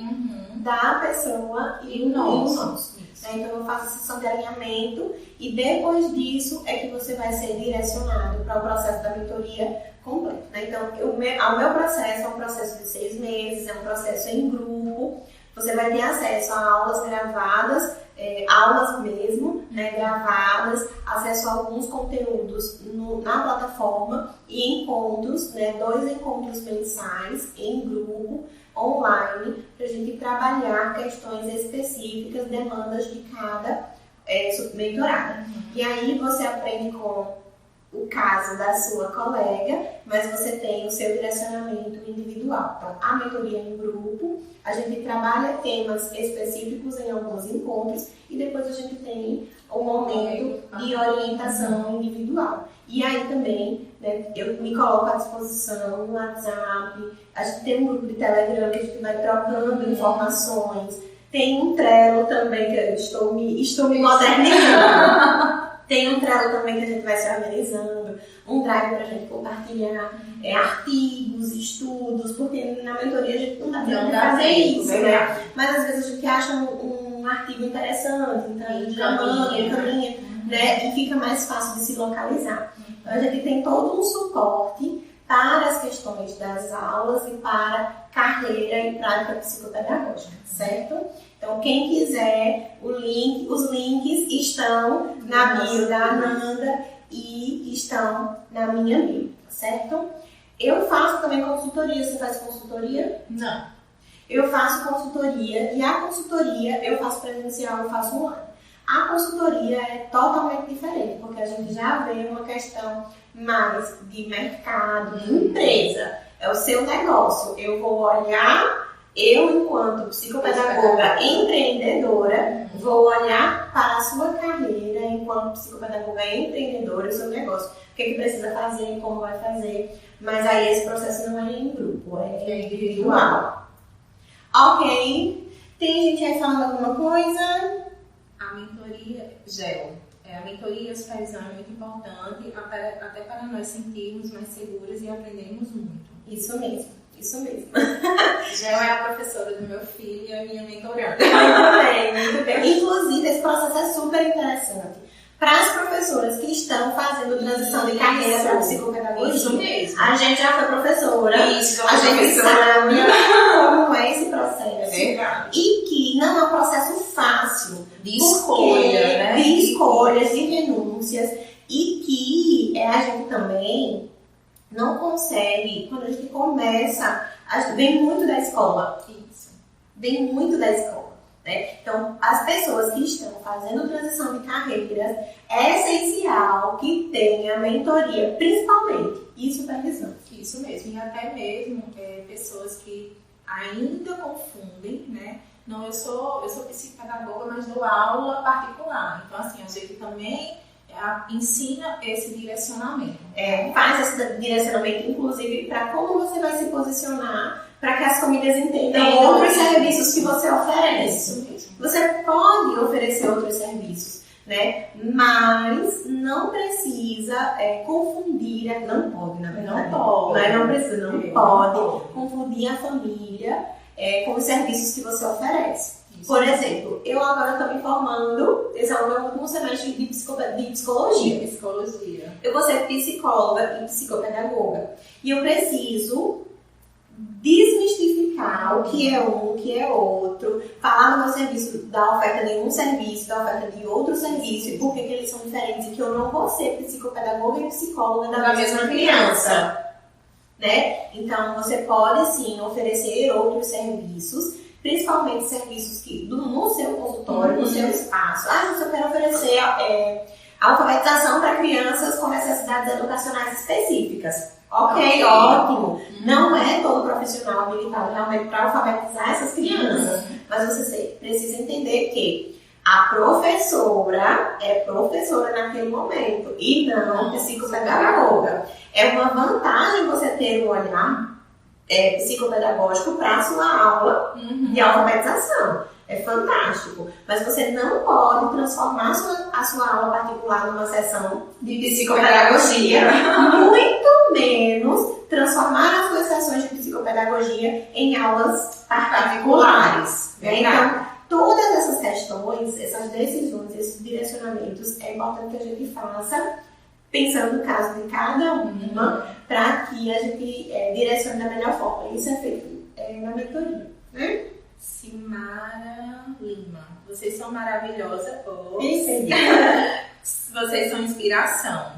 da pessoa e o nosso. Então eu faço a sessão de alinhamento e depois disso é que você vai ser direcionado para o processo da mentoria completo. Né? Então o meu processo é um processo de 6 meses, é um processo em grupo. Você vai ter acesso a aulas gravadas, aulas mesmo, né, gravadas, acesso a alguns conteúdos na plataforma e encontros, né, 2 encontros mensais em grupo, online, para a gente trabalhar questões específicas, demandas de cada mentorada. E aí você aprende com o caso da sua colega, mas você tem o seu direcionamento individual. Então, a mentoria em grupo, a gente trabalha temas específicos em alguns encontros e depois a gente tem o momento de orientação individual. E aí também, né, eu me coloco à disposição no WhatsApp, a gente tem um grupo de Telegram que a gente vai trocando informações, tem um Trello também que eu estou me modernizando. Tem um Trello também que a gente vai se organizando, um Drive para a gente compartilhar artigos, estudos, porque na mentoria a gente não dá tempo de fazer isso, né? Mas às vezes a gente acha um artigo interessante, então a gente caminha, né? E fica mais fácil de se localizar. Então a gente tem todo um suporte para as questões das aulas e para carreira e prática psicopedagógica, certo? Então, quem quiser, os links estão na bio da Ananda e estão na minha bio, certo? Eu faço também consultoria. Você faz consultoria? Não. Eu faço consultoria e a consultoria eu faço presencial, eu faço online. A consultoria é totalmente diferente, porque a gente já vê uma questão mais de mercado, de empresa. É o seu negócio. Eu vou olhar... Eu, enquanto psicopedagoga empreendedora, vou olhar para a sua carreira enquanto psicopedagoga empreendedora, o seu negócio. O que precisa fazer, como vai fazer. Mas aí esse processo não é em grupo, é individual. Ok. Tem gente aí falando alguma coisa? A mentoria, GEL. A mentoria e a supervisão é muito importante, até para nós sentirmos mais seguras e aprendermos muito. Isso mesmo. Gel é a professora do meu filho e a minha mentoranda. Muito bem. Inclusive, esse processo é super interessante. Para as professoras que estão fazendo transição de carreira para psicopedagogia. Isso mesmo. A gente já foi professora. Isso, a gente sabe como é esse processo. É verdade. E que não é um processo fácil. De escolha, né? De escolhas, de renúncias. E que a gente também... não consegue, quando a gente começa, vem muito da escola. Isso. Vem muito da escola, né? Então, as pessoas que estão fazendo transição de carreiras, é essencial que tenha mentoria, principalmente, e supervisão. Isso mesmo, e até mesmo pessoas que ainda confundem, né? Não, eu sou psicopedagoga, mas dou aula particular. Então, assim, a gente também... ensina esse direcionamento. Faz esse direcionamento, inclusive, para como você vai se posicionar para que as famílias entendam outros serviços que você oferece. Você pode oferecer outros serviços, né? Mas não precisa confundir, não pode, na verdade. Não pode confundir a família com os serviços que você oferece. Por exemplo, eu agora estou me formando, esse é o meu último semestre de psicologia. Eu vou ser psicóloga e psicopedagoga. E eu preciso desmistificar o que é um, o que é outro, falar do meu serviço, da oferta de um serviço, da oferta de outro serviço, e por que eles são diferentes, e que eu não vou ser psicopedagoga e psicóloga da mesma criança. Né? Então, você pode sim oferecer outros serviços, principalmente serviços que no seu consultório, no seu espaço. Se eu quero oferecer alfabetização para crianças com necessidades educacionais específicas. Ok, ótimo. Não é todo profissional habilitado realmente para alfabetizar essas crianças. Mas você precisa entender que a professora é professora naquele momento e não psicopedagoga. É uma vantagem você ter um olhar psicopedagógico para a sua aula de alfabetização. É fantástico. Mas você não pode transformar a sua aula particular numa sessão de psicopedagogia. Muito menos transformar as suas sessões de psicopedagogia em aulas particulares. Né? Então, todas essas questões, essas decisões, esses direcionamentos, é importante que a gente faça pensando no caso de cada uma para que a gente direcione da melhor forma. Isso é feito na mentoria. Né? Simara Lima, vocês são maravilhosas. Isso. Vocês são inspiração.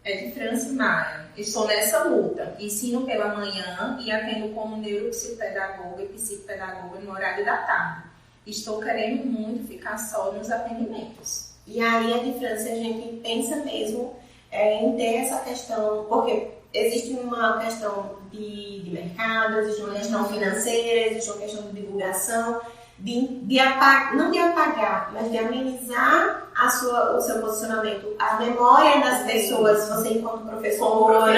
É de Francimara. Estou nessa luta. Ensino pela manhã e atendo como neuropsicopedagoga e psicopedagoga no horário da tarde. Estou querendo muito ficar só nos atendimentos. E aí, a diferença, a gente pensa mesmo em ter essa questão, porque existe uma questão de mercado, existe uma questão financeira, existe uma questão de divulgação, não de apagar, mas de amenizar o seu posicionamento, a memória das pessoas, você enquanto professor,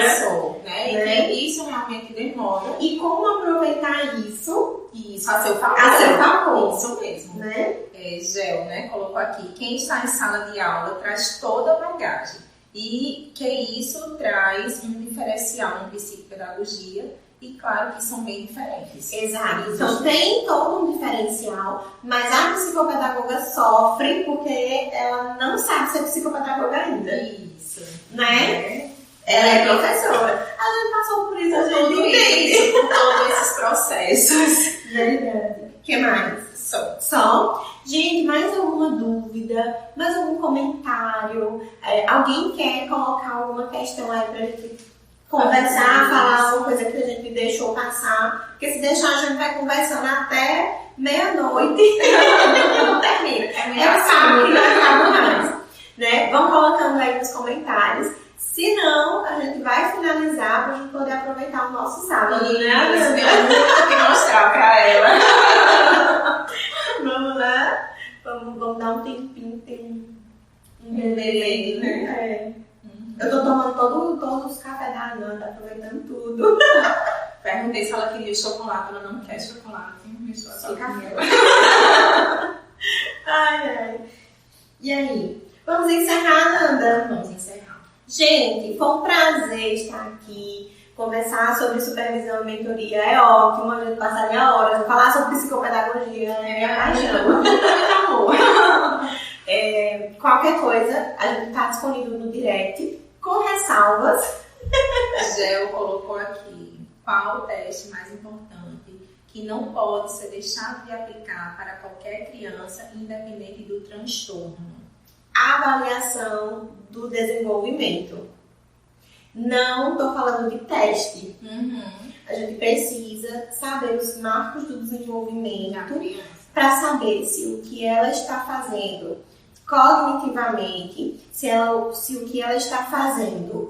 né? E isso realmente demora. E como aproveitar isso a seu favor. A seu favor. Isso mesmo. Né? Gel, né? Colocou aqui. Quem está em sala de aula traz toda a bagagem. E que isso traz um diferencial na psicopedagogia. E claro que são bem diferentes. Exato. Então tem todo um diferencial, mas a psicopedagoga sofre porque ela não sabe ser psicopedagoga ainda. Isso. Né? Ela é professora. A gente passou por isso, a gente entende. Por todos esses processos. Verdade. O que mais? Só. Gente, mais alguma dúvida? Mais algum comentário? Alguém quer colocar alguma questão aí pra gente conversar, falar alguma coisa que a gente deixou passar? Porque se deixar, a gente vai conversando até meia-noite e não termina. É sábado que não acaba mais. Né? Vão colocando aí nos comentários. Se não, a gente vai finalizar pra gente poder aproveitar o nosso sábado. Isso, tem muito que mostrar pra ela. Vamos lá? Vamos dar um tempinho, tem um beleza, né? Eu tô tomando todos os cafés da Ananda, aproveitando tudo. Perguntei se ela queria chocolate, ela não quer chocolate. Só café. Ai. E aí? Vamos encerrar, Ananda? Vamos encerrar. Gente, foi um prazer estar aqui. Conversar sobre supervisão e mentoria é ótimo, a gente passaria horas. Falar sobre psicopedagogia é minha paixão. Qualquer coisa, a gente está disponível no direct, com ressalvas. Gel colocou aqui qual o teste mais importante que não pode ser deixado de aplicar para qualquer criança, independente do transtorno. A avaliação do desenvolvimento. Não estou falando de teste. A gente precisa saber os marcos do desenvolvimento para saber se o que ela está fazendo cognitivamente, se o que ela está fazendo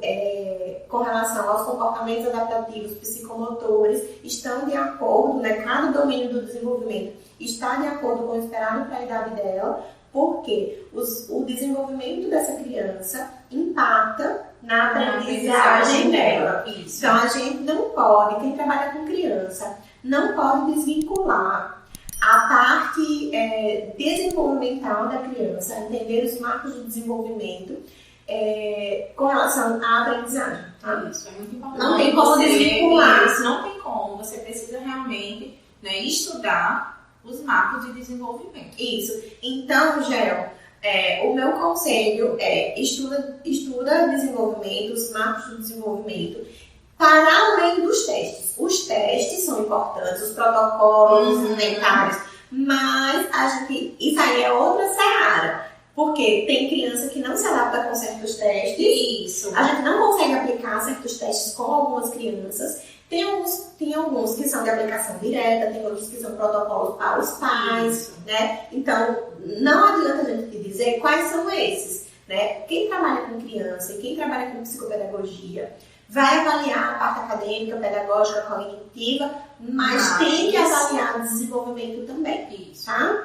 com relação aos comportamentos adaptativos psicomotores estão de acordo, né? Cada domínio do desenvolvimento está de acordo com o esperado para a idade dela, porque o desenvolvimento dessa criança impacta na aprendizagem dela. Isso. Então a gente não pode, quem trabalha com criança, não pode desvincular a parte desenvolvimental da criança, entender os marcos do desenvolvimento com relação à aprendizagem. Tá? Isso é muito importante. Não tem como desvincular. Isso não tem como. Você precisa realmente, né, estudar os marcos de desenvolvimento. Isso. Então, Gel, o meu conselho é estuda desenvolvimento, os marcos do desenvolvimento, para além dos testes. Os testes são importantes, os protocolos, os inventários, mas isso aí é outra seara. Porque tem criança que não se adapta com certos testes. Isso. A gente não consegue aplicar certos testes com algumas crianças. Tem alguns que são de aplicação direta, tem outros que são protocolos para os pais, né? Então, não adianta a gente te dizer quais são esses. né? Quem trabalha com criança e quem trabalha com psicopedagogia vai avaliar a parte acadêmica, pedagógica, cognitiva, mas tem que avaliar o desenvolvimento também, Isso. tá?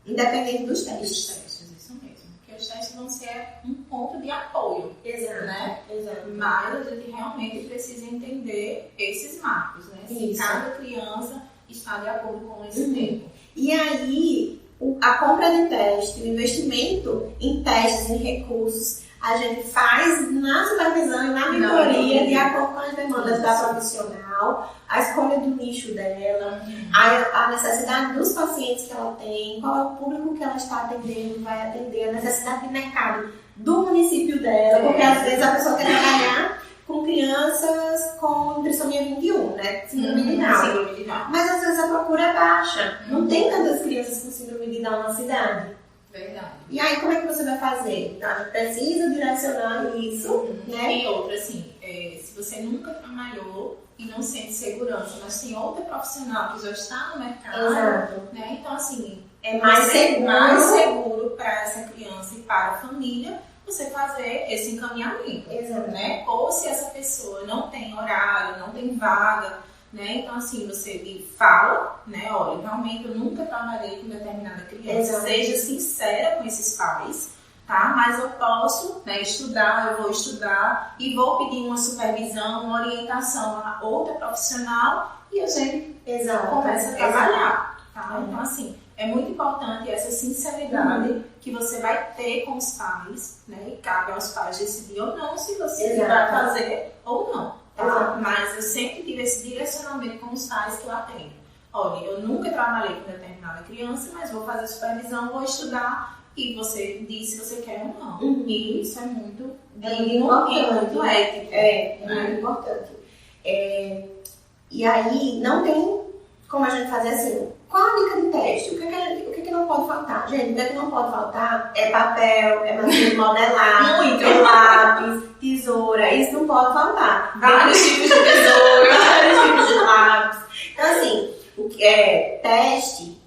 Independente dos Os testes. testes, isso mesmo. Porque os testes vão ser um ponto de apoio, Exato. né? Exato. Mas a gente realmente precisa entender esses marcos, né? Se Isso. cada criança está de acordo com esse tempo. E aí, a compra de teste, o investimento em testes, em recursos, a gente faz na supervisão e na mentoria, de acordo com as demandas da profissional, a escolha do nicho dela, a necessidade dos pacientes que ela tem, qual é o público que ela está atendendo, vai atender, a necessidade de mercado do município dela, porque às vezes a pessoa quer trabalhar com crianças com trissomia 21, né? Síndrome de Down. Síndrome de Down. Mas às vezes a procura é baixa. Não tem tantas crianças com síndrome de Down na cidade. Verdade. E aí, como é que você vai fazer? Então, a gente precisa direcionar isso, né? E outra, assim, se você nunca trabalhou e não sente segurança, mas tem outra profissional que já está no mercado, Exato. né? Então, assim, É mais seguro. mais seguro para essa criança e para a família você fazer esse encaminhamento, Exato. né? Ou se essa pessoa não tem horário, não tem vaga, né? Então, assim, você fala, né? Olha, realmente eu nunca trabalhei com determinada criança. Exato. Seja sincera com esses pais, tá? Mas eu posso, né, estudar, eu vou estudar e vou pedir uma supervisão, uma orientação a outra profissional e a gente Exato. começa a trabalhar, tá? Então, assim, é muito importante essa sinceridade que você vai ter com os pais, né? E cabe aos pais decidir ou não se você Exato. vai fazer ou não, tá? Exato. Mas eu sempre tive esse direcionamento com os pais que eu atendo. Olha, eu nunca trabalhei com determinada criança, mas vou fazer supervisão, vou estudar e você diz se você quer ou não. E isso é muito digno e muito ético. É muito importante. E aí, não tem como a gente fazer assim, qual a dica de teste? O que não pode faltar? Gente, o que não pode faltar é papel, é massa de modelar, é lápis, tesoura, isso não pode faltar. Vários tipos de tesoura. Vários tipos de lápis. Então, assim, teste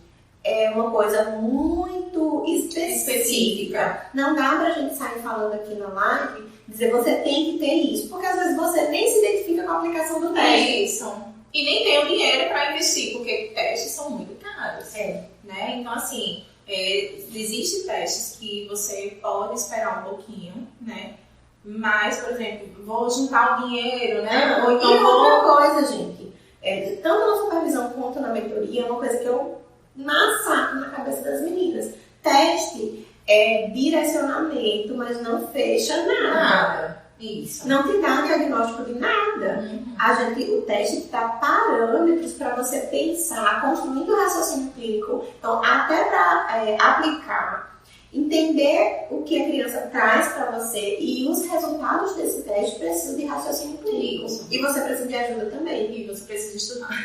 é uma coisa muito específica. Não dá pra gente sair falando aqui na live, dizer você tem que ter isso, porque às vezes você nem se identifica com a aplicação do teste. É isso. E nem tem o dinheiro para investir, porque testes são muito caros. Né? Então, assim, existem testes que você pode esperar um pouquinho, né? Mas, por exemplo, vou juntar o dinheiro, né? Ou então e outra coisa, gente, tanto na supervisão quanto na mentoria, é uma coisa que eu massacro na cabeça das meninas. Teste é direcionamento, mas não fecha nada. Isso. Não te dá diagnóstico de nada. O teste te dá parâmetros para você pensar, construindo o raciocínio clínico. Então, até para aplicar, entender o que a criança traz para você e os resultados desse teste precisam de raciocínio clínico. Isso. E você precisa de ajuda também. E você precisa estudar.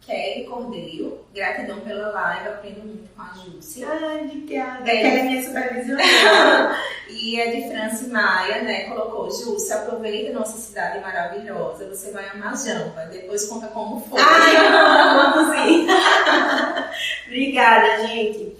Kelly Cordeiro, gratidão pela live, aprendo muito com a Jússia. Ai, obrigada. Kelly é minha supervisora. E a de Franci Maia, né, colocou: Jússia, aproveita nossa cidade maravilhosa, você vai amar Jampa, depois conta como foi. Vamos sim. Obrigada, gente.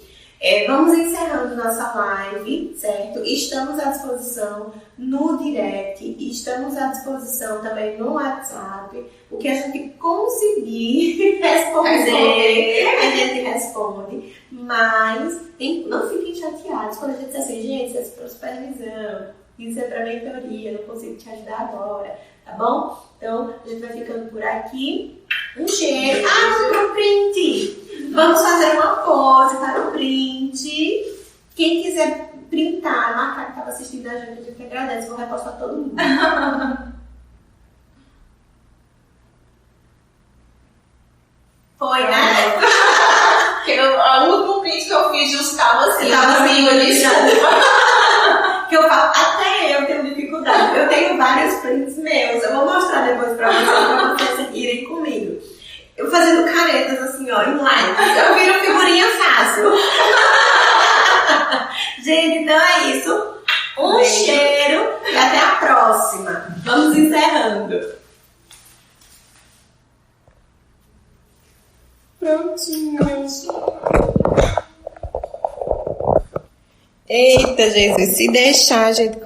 Vamos encerrando nossa live, certo? Estamos à disposição no direct, estamos à disposição também no WhatsApp. O que a gente conseguir responder, a gente responde. Mas não fiquem chateados quando a gente diz assim, gente, isso é para supervisão, isso é para mentoria, não consigo te ajudar agora, tá bom? Então, a gente vai ficando por aqui. Um cheiro. Pro print! Vamos fazer uma pose para o print. Quem quiser printar, marcar que estava assistindo a gente agradece. Vou repostar todo mundo. Foi, né? Porque o último print que eu fiz justava assim. Que eu falo, até eu tenho dificuldade. Eu tenho vários prints meus. Eu vou mostrar depois pra vocês irem comigo. Eu fazendo caretas assim, ó, em live. Eu viro figurinha fácil. Gente, então é isso. Um cheiro e até a próxima. Vamos encerrando. Prontinho. Eita, Jesus, se deixar, a gente